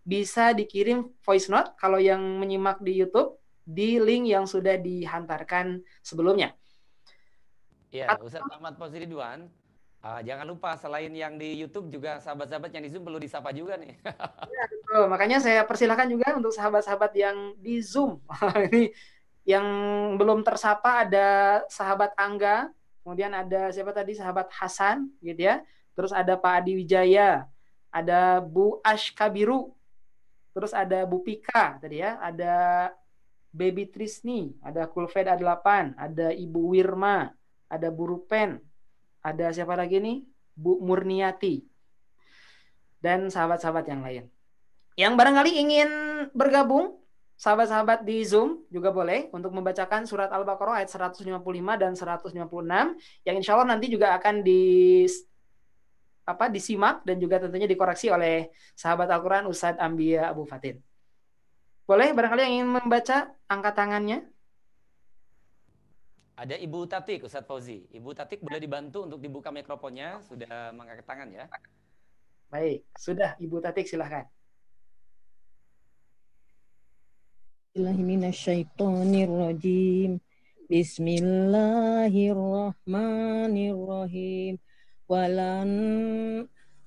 bisa dikirim voice note kalau yang menyimak di YouTube di link yang sudah dihantarkan sebelumnya.
Ya, Ustaz Ahmad Fauzi Ridwan, jangan lupa selain yang di YouTube juga sahabat-sahabat yang di Zoom perlu disapa juga nih.
Ya, betul. Makanya saya persilahkan juga untuk sahabat-sahabat yang di Zoom. Ini yang belum tersapa ada sahabat Angga, kemudian ada siapa tadi sahabat Hasan gitu ya. Terus ada Pak Adi Wijaya, ada Bu Ash Kabiru, terus ada Bu Pika tadi ya, ada Baby Trisni, ada Kulfed A8, ada Ibu Wirma, ada Bu Rupen, ada siapa lagi nih? Bu Murniati. Dan sahabat-sahabat yang lain. Yang barangkali ingin bergabung, sahabat-sahabat di Zoom juga boleh untuk membacakan surat Al-Baqarah ayat 155 dan 156 yang insya Allah nanti juga akan disimak dan juga tentunya dikoreksi oleh sahabat Al-Quran Ustadz Ambia Abu Fatin. Boleh barangkali yang ingin membaca, angkat tangannya.
Ada Ibu Tatik, Ustadz Fauzi. Ibu Tatik boleh dibantu untuk dibuka mikrofonnya, sudah mengangkat tangan ya.
Baik, sudah Ibu Tatik silahkan.
Bismillahirrahmanirrahim. Bismillahirrahmanirrahim.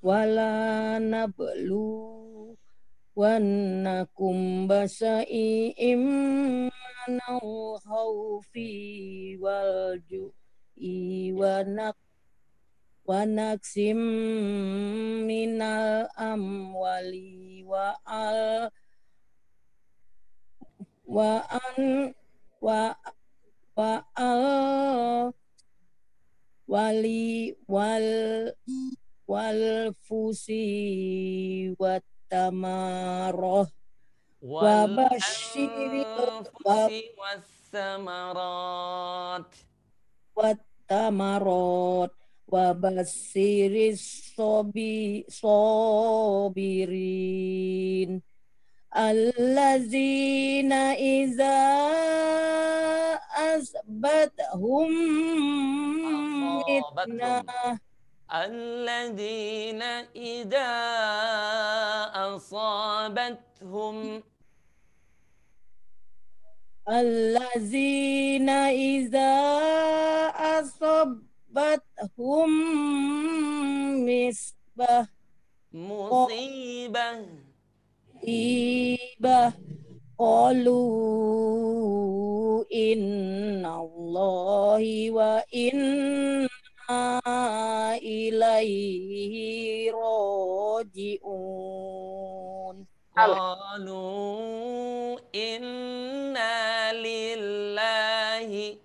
Walanablu wannakum basai'im minal khawfi wal ju'i wa naksim minal amwali wa al wal fusi wat tamarah wa basyiri
was samarat
wat tamarot wa basiris sobirin allazina iza asbathum mitnah
alladzina idza asabathum
allazina iza asabathum
musibah
ibah qalu innallahi wa inna ilaihi raji'un.
qalu inna lillahi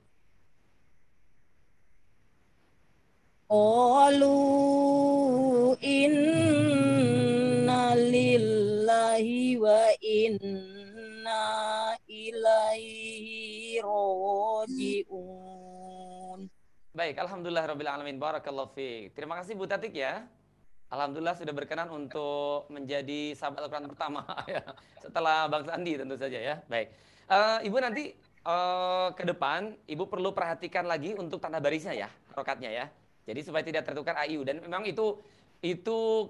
wa inna ilaihi raji'un.
Baik, alhamdulillah rabbil alamin. Barakallahu fiik. Terima kasih Bu Tatik ya. Alhamdulillah sudah berkenan untuk menjadi sahabat Al-Quran pertama ya. Setelah Bang Sandi tentu saja ya. Baik. Ibu nanti ke depan Ibu perlu perhatikan lagi untuk tanda barisnya ya, harokatnya ya. Jadi supaya tidak tertukar AIU, dan memang itu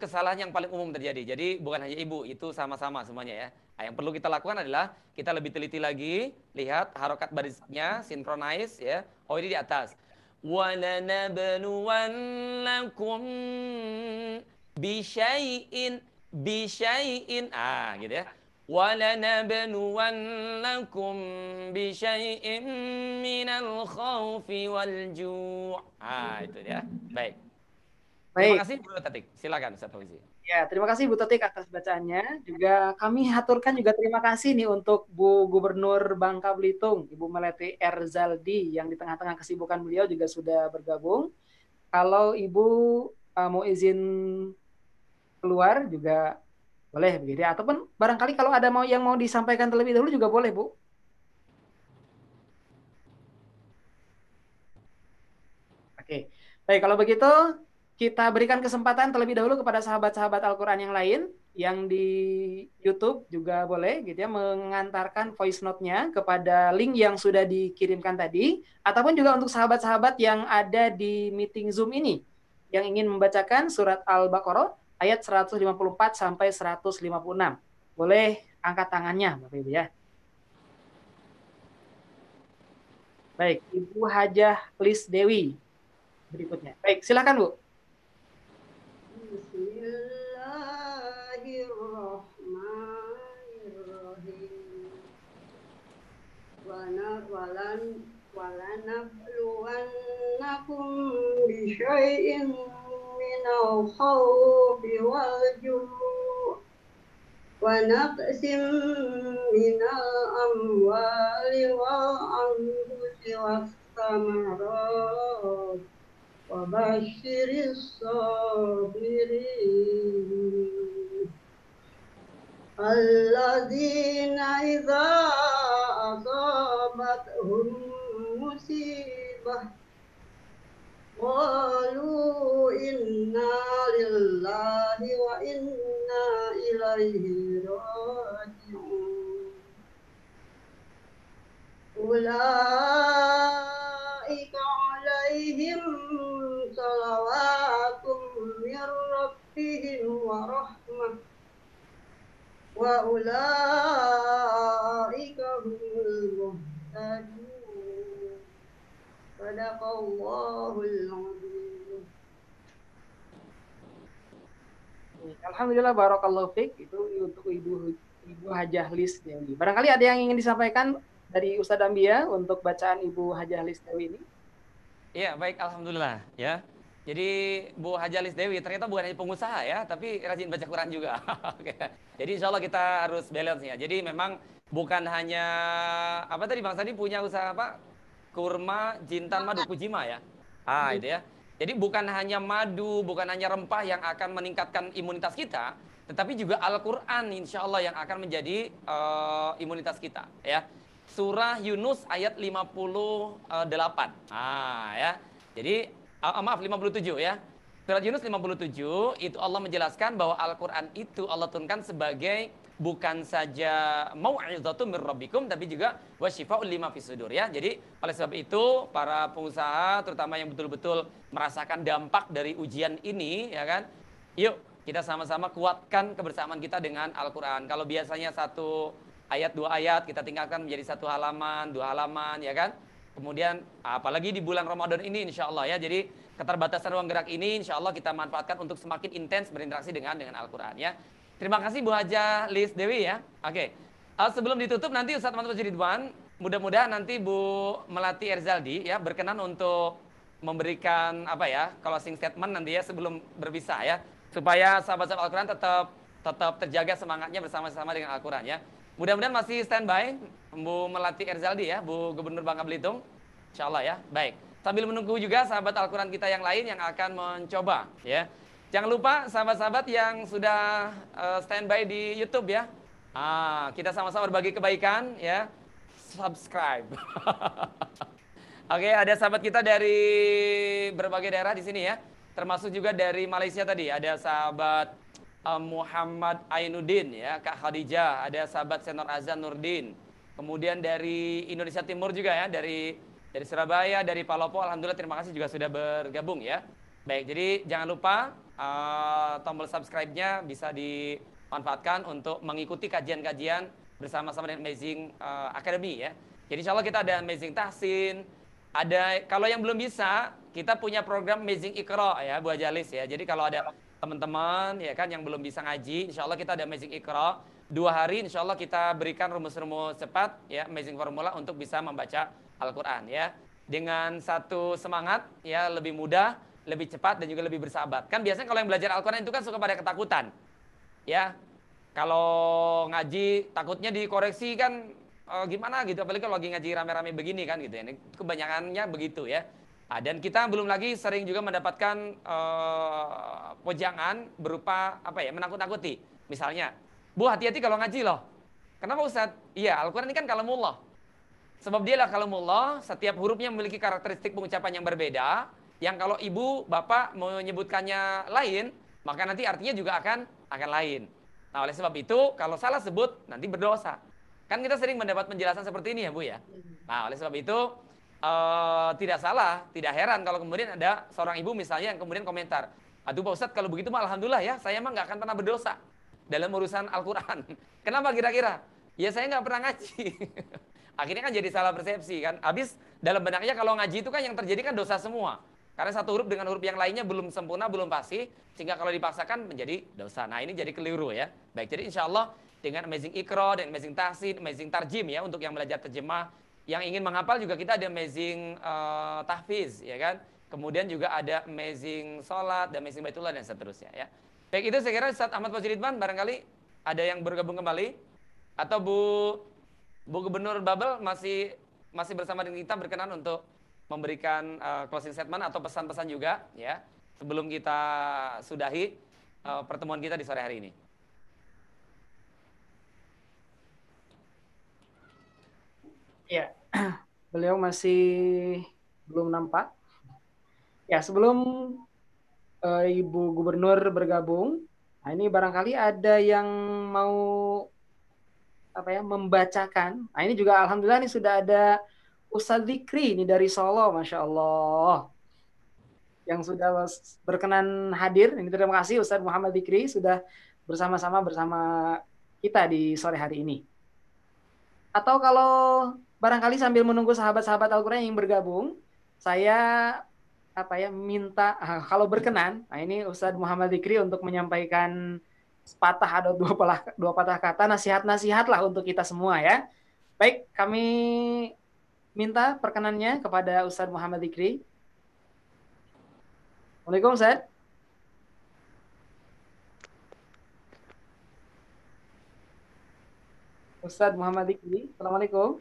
kesalahan yang paling umum terjadi. Jadi bukan hanya Ibu, itu sama-sama semuanya ya. Nah, yang perlu kita lakukan adalah kita lebih teliti lagi, lihat harokat barisnya, sinkronize ya. Oh, ini di atas. وَلَنَبْلُوَنَّكُمْ بِشَيْءٍ gitu ya. وَلَنَبْلُوَنَّكُمْ بِشَيْءٍ مِنَ الْخَوْفِ وَالْجُوعِ. Itu ya. Baik. Terima kasih Bu Tatik. Silakan Ustaz Fauzi.
Ya, terima kasih Bu Tatik atas bacaannya. Juga kami haturkan juga terima kasih nih untuk Bu Gubernur Bangka Belitung, Ibu Melati Erzaldi, yang di tengah-tengah kesibukan beliau juga sudah bergabung. Kalau Ibu mau izin keluar juga boleh begitu ya. Ataupun barangkali kalau ada yang mau disampaikan terlebih dahulu juga boleh, Bu. Oke. Baik, kalau begitu kita berikan kesempatan terlebih dahulu kepada sahabat-sahabat Al-Quran yang lain yang di YouTube juga boleh gitu ya, mengantarkan voice note-nya kepada link yang sudah dikirimkan tadi, ataupun juga untuk sahabat-sahabat yang ada di meeting Zoom ini yang ingin membacakan surat Al-Baqarah ayat 154 sampai 156. Boleh angkat tangannya Bapak Ibu ya. Baik, Ibu Hajah Lis Dewi berikutnya. Baik, silakan Bu.
Bismillahirrahmanirrahim. Walanabluwannakum bisyai'in minal khawfi wal ju' wa naqsim minal amwali wal anfusi was samarat wa basyiris sabirin alladzina idza asabathum musibah qalu inna lillahi wa inna ilaihi raji'un. Ulaika alaihim salawatum min rabbihim wa rahmah wa ulaika humul muhtadun. Sadaqallahul azim.
Alhamdulillah, barakallahu fiik. Itu untuk Ibu Hajah Lis Dewi. Barangkali ada yang ingin disampaikan dari Ustadz Ambia untuk bacaan Ibu Hajah Lis Dewi ini?
Iya, baik, alhamdulillah ya. Jadi Bu Hajah Lis Dewi ternyata bukan hanya pengusaha ya, tapi rajin baca Quran juga. Oke. Jadi insya Allah kita harus balance ya. Jadi memang bukan hanya apa tadi Bang Sandi punya usaha apa? Kurma, jintan, madu, kujima ya. Itu ya. Jadi bukan hanya madu, bukan hanya rempah yang akan meningkatkan imunitas kita, tetapi juga Al-Quran insya Allah yang akan menjadi imunitas kita ya. Surah Yunus ayat 58. Ya. Jadi maaf 57 ya. Surah Yunus 57 itu Allah menjelaskan bahwa Al-Quran itu Allah turunkan sebagai bukan saja mau'izatun mir rabbikum tapi juga wasyifa'ul lima fis sudur ya. Jadi oleh sebab itu para pengusaha terutama yang betul-betul merasakan dampak dari ujian ini ya kan. Yuk kita sama-sama kuatkan kebersamaan kita dengan Al-Quran. Kalau biasanya satu ayat, 2 ayat kita tinggalkan menjadi 1 halaman, 2 halaman ya kan. Kemudian apalagi di bulan Ramadan ini insya Allah ya. Jadi keterbatasan ruang gerak ini insya Allah kita manfaatkan untuk semakin intens berinteraksi dengan Al-Quran ya. Terima kasih Bu Hajah Lis Dewi ya. Oke. Sebelum ditutup nanti Ustadz Muhammad Fajri Ridwan, mudah-mudahan nanti Bu Melati Erzaldi ya berkenan untuk memberikan apa ya closing statement nanti ya sebelum berpisah ya. Supaya sahabat-sahabat Al-Quran tetap terjaga semangatnya bersama-sama dengan Al-Quran ya. Mudah-mudahan masih standby Bu Melati Erzaldi ya, Bu Gubernur Bangka Belitung. Insya Allah ya. Baik. Sambil menunggu juga sahabat Al-Quran kita yang lain yang akan mencoba ya. Jangan lupa sahabat-sahabat yang sudah standby di YouTube ya. Kita sama-sama berbagi kebaikan ya. Subscribe. Oke, ada sahabat kita dari berbagai daerah di sini ya. Termasuk juga dari Malaysia tadi. Ada sahabat Muhammad Ainuddin ya, Kak Khadijah, ada sahabat Senor Azan Nurdin. Kemudian dari Indonesia Timur juga ya, dari Surabaya, dari Palopo, alhamdulillah terima kasih juga sudah bergabung ya. Baik, jadi jangan lupa tombol subscribe-nya bisa dimanfaatkan untuk mengikuti kajian-kajian bersama-sama dengan Amazing Academy ya. Jadi insya Allah kita ada Amazing Tahsin, ada kalau yang belum bisa kita punya program Amazing Iqra ya Bu Ajalis ya. Jadi kalau ada teman-teman ya kan yang belum bisa ngaji, insya Allah kita ada Amazing Iqra 2 hari, insya Allah kita berikan rumus-rumus cepat ya, Amazing Formula untuk bisa membaca Al-Quran ya dengan satu semangat ya, lebih mudah, lebih cepat dan juga lebih bersahabat. Kan biasanya kalau yang belajar Al-Quran itu kan suka pada ketakutan ya, kalau ngaji takutnya dikoreksi kan gimana gitu, apalagi kalau lagi ngaji rame-rame begini kan gitu ya, ini kebanyakannya begitu ya. Dan kita belum lagi sering juga mendapatkan wejangan berupa apa ya, menakut-nakuti. Misalnya, Bu hati-hati kalau ngaji loh. Kenapa Ustadz? Iya, Al-Quran ini kan kalamullah. Sebab dialah kalamullah, setiap hurufnya memiliki karakteristik pengucapan yang berbeda. Yang kalau ibu, bapak menyebutkannya lain, maka nanti artinya juga akan lain. Nah oleh sebab itu, kalau salah sebut, nanti berdosa. Kan kita sering mendapat penjelasan seperti ini ya Bu ya. Nah oleh sebab itu, tidak salah, tidak heran kalau kemudian ada seorang ibu misalnya yang kemudian komentar, aduh Pak Ustadz kalau begitu mah alhamdulillah ya, saya mah nggak akan pernah berdosa dalam urusan Al-Quran. Kenapa kira-kira? Ya saya nggak pernah ngaji. Akhirnya kan jadi salah persepsi kan. Habis dalam benaknya kalau ngaji itu kan yang terjadi kan dosa semua. Karena satu huruf dengan huruf yang lainnya belum sempurna, belum pasti, sehingga kalau dipaksakan menjadi dosa. Nah ini jadi keliru ya. Baik, jadi insya Allah dengan Amazing Iqra, dan Amazing Tahsin, Amazing Tarjim ya, untuk yang belajar terjemah, yang ingin menghafal juga kita ada Amazing Tahfiz ya kan. Kemudian juga ada Amazing Salat, dan Amazing Baitullah dan seterusnya ya. Baik, itu saya kira Ustadz Ahmad Fajri Ridwan barangkali ada yang bergabung kembali, atau Bu Gubernur Babel masih bersama dengan kita, berkenan untuk memberikan closing statement atau pesan-pesan juga ya sebelum kita sudahi pertemuan kita di sore hari ini.
Ya, beliau masih belum nampak. Ya, sebelum Ibu Gubernur bergabung, nah ini barangkali ada yang mau membacakan. Nah ini juga alhamdulillah nih sudah ada Ustadz Zikri ini dari Solo, Masya Allah, yang sudah berkenan hadir. Ini terima kasih Ustadz Muhammad Zikri sudah bersama kita di sore hari ini. Atau kalau barangkali sambil menunggu sahabat-sahabat Al-Quran yang bergabung, saya minta kalau berkenan, nah ini Ustadz Muhammad Zikri untuk menyampaikan sepatah atau dua patah kata nasihat-nasihat lah untuk kita semua ya. Baik, kami minta perkenannya kepada Ustadz Muhammad Zikri. Waalaikumsalam Ustadz. Ustadz Muhammad Zikri, Assalamualaikum.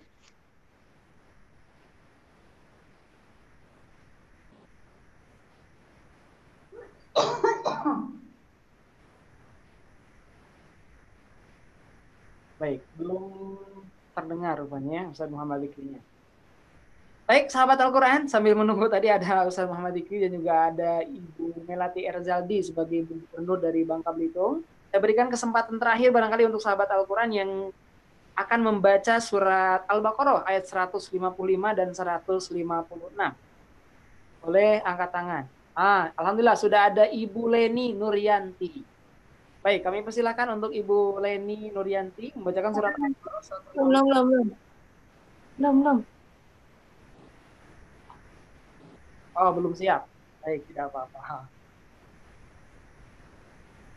Baik, belum terdengar rupanya Ustadz Muhammad Zikrinya. Baik, sahabat Al-Quran, sambil menunggu tadi ada Ustadz Muhammad Zikri dan juga ada Ibu Melati Erzaldi sebagai Ibu Gubernur dari Bangka Belitung. Saya berikan kesempatan terakhir barangkali untuk sahabat Al-Quran yang akan membaca surat Al-Baqarah ayat 155 dan 156. Boleh angkat tangan. Alhamdulillah sudah ada Ibu Leni Nuryanti. Baik, kami persilakan untuk Ibu Leni Nuryanti membacakan surat Al-Baqarah.
Belum.
Oh, belum siap. Baik, tidak apa-apa.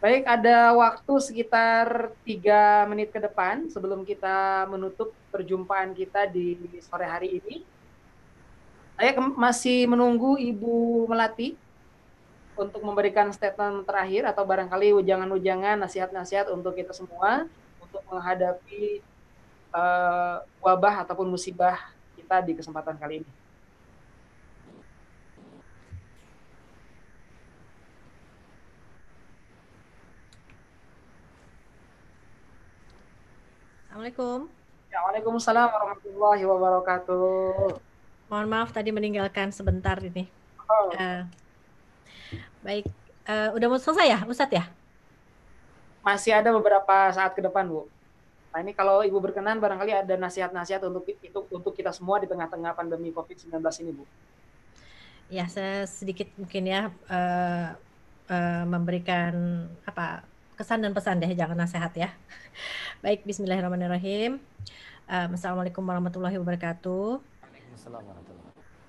Baik, ada waktu sekitar 3 menit ke depan sebelum kita menutup perjumpaan kita di sore hari ini. Saya masih menunggu Ibu Melati untuk memberikan statement terakhir atau barangkali ujangan-ujangan, nasihat-nasihat untuk kita semua untuk menghadapi wabah ataupun musibah kita di kesempatan kali ini.
Assalamualaikum.
Ya, Waalaikumsalam warahmatullahi wabarakatuh.
Mohon maaf tadi meninggalkan sebentar ini.
Oh.
Baik, udah mau selesai ya, Ustadz ya?
Masih ada beberapa saat ke depan, Bu. Nah, ini kalau Ibu berkenan, barangkali ada nasihat-nasihat untuk kita semua di tengah-tengah pandemi COVID-19 ini, Bu.
Ya, saya sedikit mungkin ya memberikan kesan dan pesan deh, jangan nasihat ya. Baik, bismillahirrahmanirrahim. Assalamualaikum warahmatullahi wabarakatuh.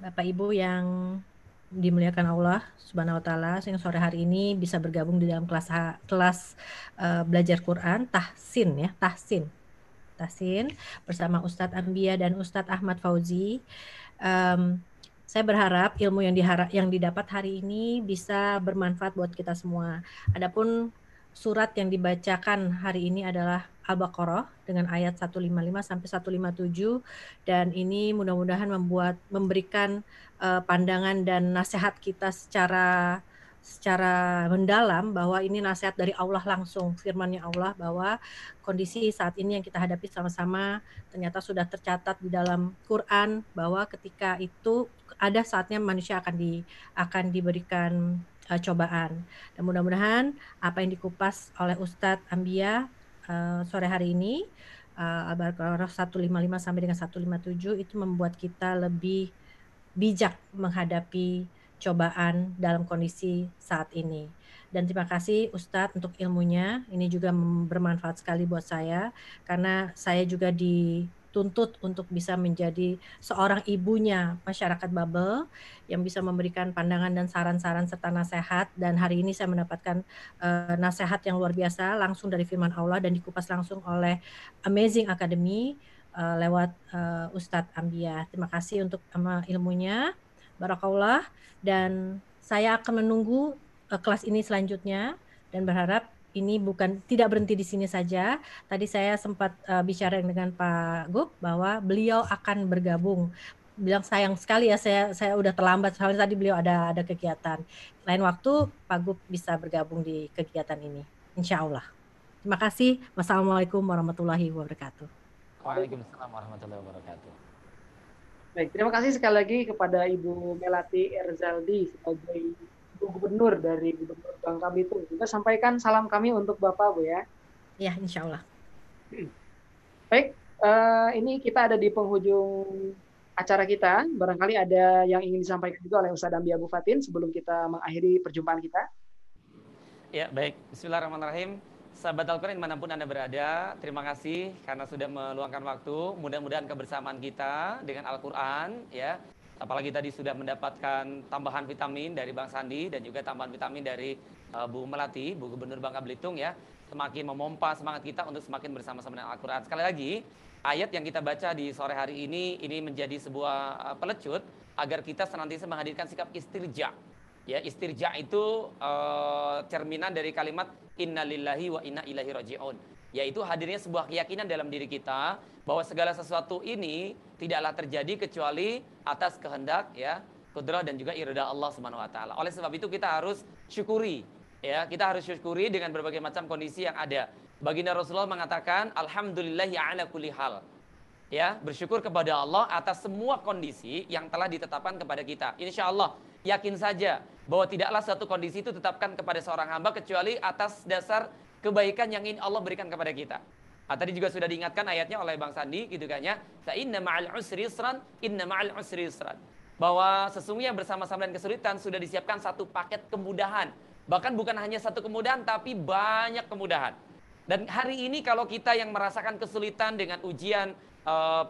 Bapak Ibu yang dimuliakan Allah Subhanahu wa taala, yang sore hari ini bisa bergabung di dalam kelas belajar Quran Tahsin bersama Ustadz Ambia dan Ustadz Ahmad Fauzi. Saya berharap ilmu yang didapat hari ini bisa bermanfaat buat kita semua. Adapun surat yang dibacakan hari ini adalah Al-Baqarah dengan ayat 155 sampai 157, dan ini mudah-mudahan memberikan pandangan dan nasihat kita secara mendalam bahwa ini nasihat dari Allah langsung, firman-Nya Allah, bahwa kondisi saat ini yang kita hadapi sama-sama ternyata sudah tercatat di dalam Quran bahwa ketika itu ada saatnya manusia akan diberikan cobaan. Dan mudah-mudahan apa yang dikupas oleh Ustadz Ambia sore hari ini, Al-Baqarah 155 sampai dengan 157, itu membuat kita lebih bijak menghadapi cobaan dalam kondisi saat ini. Dan terima kasih Ustadz untuk ilmunya, ini juga bermanfaat sekali buat saya, karena saya juga dituntut untuk bisa menjadi seorang ibunya masyarakat Babel yang bisa memberikan pandangan dan saran-saran serta nasihat. Dan hari ini saya mendapatkan nasihat yang luar biasa langsung dari firman Allah dan dikupas langsung oleh Amazing Academy lewat Ustadz Ambia. Terima kasih untuk ilmunya, barakallah, dan saya akan menunggu kelas ini selanjutnya dan berharap ini tidak berhenti di sini saja. Tadi saya sempat bicara dengan Pak Gub bahwa beliau akan bergabung. Bilang sayang sekali ya saya udah terlambat, soalnya tadi beliau ada kegiatan. Lain waktu Pak Gub bisa bergabung di kegiatan ini, insya Allah. Terima kasih. Wassalamualaikum warahmatullahi wabarakatuh.
Waalaikumsalam warahmatullahi wabarakatuh.
Baik, terima kasih sekali lagi kepada Ibu Melati Erzaldi sebagai Ibu Gubernur dari Gubernur Bangka Belitung. Juga sampaikan salam kami untuk Bapak, Bu ya.
Ya, insya Allah.
Baik, ini kita ada di penghujung acara kita. Barangkali ada yang ingin disampaikan juga oleh Ustadz Ambi Abu Fatin sebelum kita mengakhiri perjumpaan kita.
Ya, baik. Bismillahirrahmanirrahim. Sahabat Al-Quran dimanapun Anda berada, terima kasih karena sudah meluangkan waktu. Mudah-mudahan kebersamaan kita dengan Al-Quran, ya, apalagi tadi sudah mendapatkan tambahan vitamin dari Bang Sandi dan juga tambahan vitamin dari Bu Melati, Bu Gubernur Bangka Belitung, ya, semakin memompa semangat kita untuk semakin bersama-sama dengan Al-Quran. Sekali lagi, ayat yang kita baca di sore hari ini menjadi sebuah pelecut agar kita senantiasa menghadirkan sikap istirja. Ya, istirja itu cerminan dari kalimat innalillahi wa inna ilaihi raji'un. Yaitu hadirnya sebuah keyakinan dalam diri kita bahwa segala sesuatu ini tidaklah terjadi kecuali atas kehendak, ya, kudrah dan juga irada Allah Subhanahu wa taala. Oleh sebab itu kita harus syukuri, ya, kita harus syukuri dengan berbagai macam kondisi yang ada. Baginda Rasulullah mengatakan alhamdulillahi ala kulli hal. Ya, bersyukur kepada Allah atas semua kondisi yang telah ditetapkan kepada kita. Insya Allah, yakin saja bahwa tidaklah satu kondisi itu ditetapkan kepada seorang hamba kecuali atas dasar kebaikan yang ingin Allah berikan kepada kita. Tadi juga sudah diingatkan ayatnya oleh Bang Sandi, gitu kan ya. Inna ma'al usri yusran, inna ma'al usri yusran. Bahwa sesungguhnya bersama-sama dengan kesulitan sudah disiapkan satu paket kemudahan. Bahkan bukan hanya satu kemudahan, tapi banyak kemudahan. Dan hari ini kalau kita yang merasakan kesulitan dengan ujian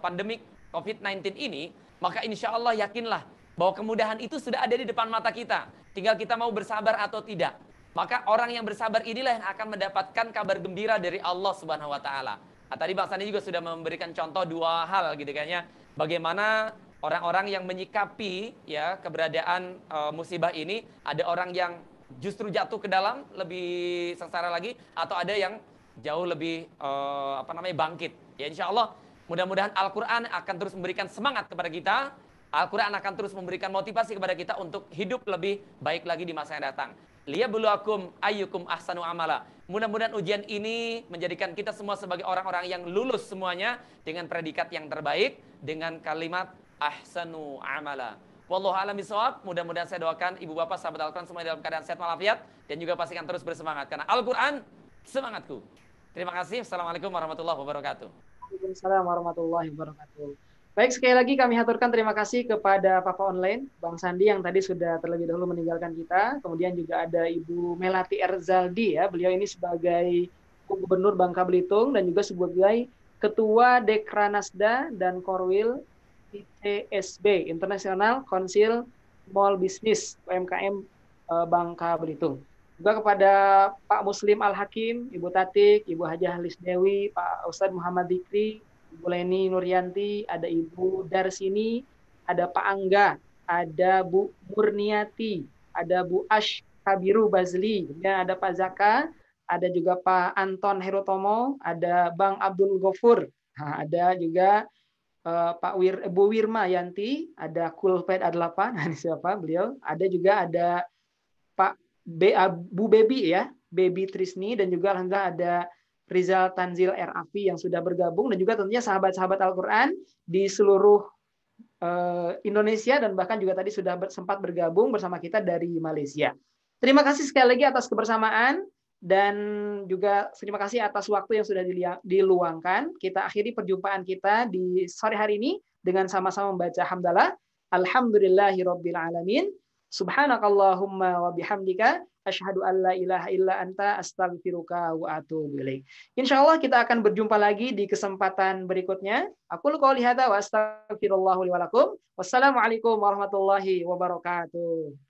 pandemik COVID-19 ini, maka insya Allah yakinlah bahwa kemudahan itu sudah ada di depan mata kita. Tinggal kita mau bersabar atau tidak. Maka orang yang bersabar inilah yang akan mendapatkan kabar gembira dari Allah Subhanahu wa taala. Tadi Bang Sandi juga sudah memberikan contoh dua hal, gitu kan ya. Bagaimana orang-orang yang menyikapi, ya, keberadaan musibah ini, ada orang yang justru jatuh ke dalam lebih sengsara lagi, atau ada yang jauh lebih bangkit. Ya, insya Allah mudah-mudahan Al-Quran akan terus memberikan semangat kepada kita. Al-Quran akan terus memberikan motivasi kepada kita untuk hidup lebih baik lagi di masa yang datang. Liyabluwakum ayyukum ahsanu amala. Mudah-mudahan ujian ini menjadikan kita semua sebagai orang-orang yang lulus semuanya dengan predikat yang terbaik, dengan kalimat ahsanu amala. Wallahu a'lam bishawab. Mudah-mudahan saya doakan ibu bapak sahabat Al-Quran semua dalam keadaan sehat walafiat dan juga pastikan terus bersemangat karena Al-Quran semangatku. Terima kasih. Assalamualaikum warahmatullahi wabarakatuh.
Waalaikumsalam warahmatullahi wabarakatuh. Baik, sekali lagi kami haturkan terima kasih kepada Papa Online, Bang Sandi yang tadi sudah terlebih dahulu meninggalkan kita. Kemudian juga ada Ibu Melati Erzaldi, ya. Beliau ini sebagai Gubernur Bangka Belitung dan juga sebagai Ketua Dekranasda dan Korwil ICSB, International Council Small Business UMKM Bangka Belitung. Juga kepada Pak Muslim Al-Hakim, Ibu Tatik, Ibu Hajah Halis Dewi, Pak Ustadz Muhammad Dikri, Ibu Leni Nuryanti, ada Ibu Darsini, ada Pak Angga, ada Bu Murniati, ada Bu Ash Kabiru Bazli, kemudian ada Pak Zaka, ada juga Pak Anton Herotomo, ada Bang Abdul Ghafur, ada juga Bu Wirma Yanti, ada Kulped A8, ini siapa beliau, ada Pak Bu Bebi, ya, Bebi Trisni, dan juga alhamdulillah ada Rizal Tanzil RAfi yang sudah bergabung, dan juga tentunya sahabat-sahabat Al-Quran di seluruh Indonesia dan bahkan juga tadi sudah sempat bergabung bersama kita dari Malaysia. Terima kasih sekali lagi atas kebersamaan dan juga terima kasih atas waktu yang sudah diluangkan. Kita akhiri perjumpaan kita di sore hari ini dengan sama-sama membaca hamdalah. Alhamdulillahirabbil alamin. Subhanakallahumma wa bihamdika asyhadu an la ilaha illa anta astaghfiruka wa atubu ilaik. Insyaallah kita akan berjumpa lagi di kesempatan berikutnya. Aqulu qouli hadza wa astaghfirullah li wa lakum. Wassalamualaikum warahmatullahi wabarakatuh.